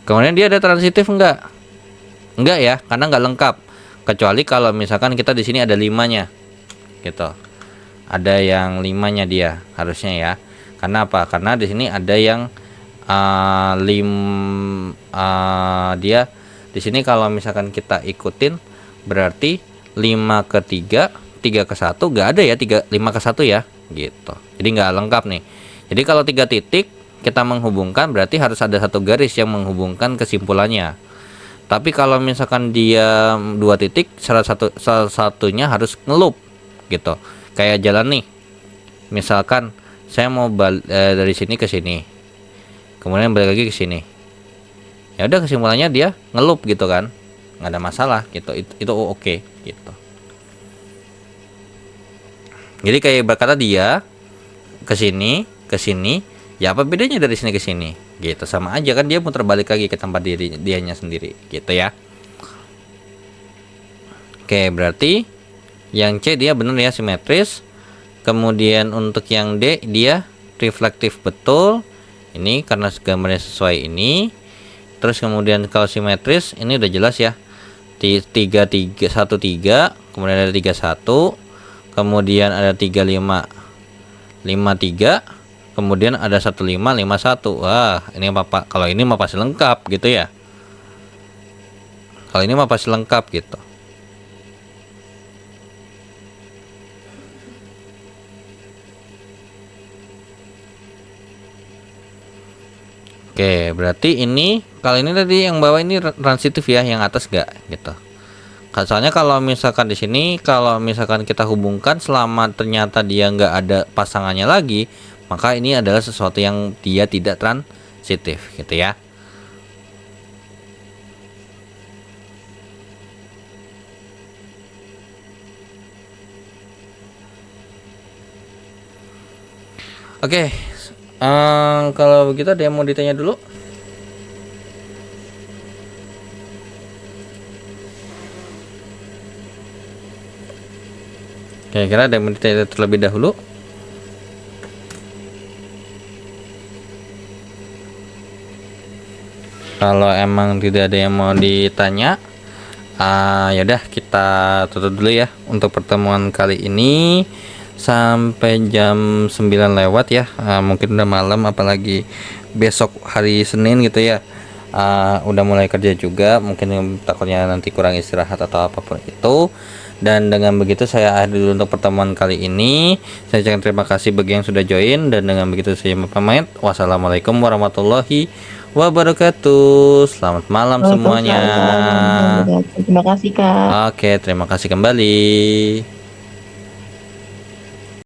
Speaker 1: Kemudian dia ada transitif enggak ya, karena enggak lengkap, kecuali kalau misalkan kita di sini ada 5-nya gitu, ada yang 5-nya dia harusnya ya. Karena apa? Karena di sini ada yang dia di sini kalau misalkan kita ikutin berarti 5 ke 3, 3 ke 1 enggak ada ya, 5 ke 1 ya gitu. Jadi enggak lengkap nih. Jadi kalau 3 titik kita menghubungkan berarti harus ada satu garis yang menghubungkan kesimpulannya. Tapi kalau misalkan dia 2 titik, salah satunya harus ngeloop gitu. Kayak jalan nih. Misalkan saya mau dari sini ke sini, kemudian balik lagi ke sini. Ya udah kesimpulannya dia ngeloop gitu kan, nggak ada masalah gitu. Itu oke gitu. Jadi kayak berkata dia ke sini, ya apa bedanya dari sini ke sini? Gitu, sama aja kan, dia muter balik lagi ke tempat dianya sendiri, gitu ya. Oke, berarti yang C dia benar ya, simetris. Kemudian untuk yang D dia reflektif betul. Ini karena gambarnya sesuai ini. Terus kemudian kalau simetris ini udah jelas ya. 3 3 1 3, kemudian ada 3 1, kemudian ada 3 5 5 3, kemudian ada 1 5 5 1. Wah, ini apa? Kalau ini mah pasti lengkap gitu ya. Kalau ini mah pasti lengkap gitu. Oke, berarti ini kalau ini tadi yang bawah ini transitif ya, yang atas enggak gitu. Soalnya kalau misalkan di sini, kalau misalkan kita hubungkan selama ternyata dia nggak ada pasangannya lagi, maka ini adalah sesuatu yang dia tidak transitif gitu ya. Oke, kalau begitu ada yang mau ditanya dulu? Kira-kira ada yang mau ditanya terlebih dahulu? Kalau emang tidak ada yang mau ditanya, yaudah kita tutup dulu ya untuk pertemuan kali ini. Sampai jam 9 lewat ya, mungkin udah malam, apalagi besok hari Senin gitu ya. Udah mulai kerja juga, mungkin takutnya nanti kurang istirahat atau apapun itu. Dan dengan begitu saya akhiri dulu untuk pertemuan kali ini. Saya ucapkan terima kasih bagi yang sudah join, dan dengan begitu saya pamit. Wassalamualaikum warahmatullahi wabarakatuh. Selamat malam semuanya.
Speaker 2: Terima kasih Kak.
Speaker 1: Oke, terima kasih kembali.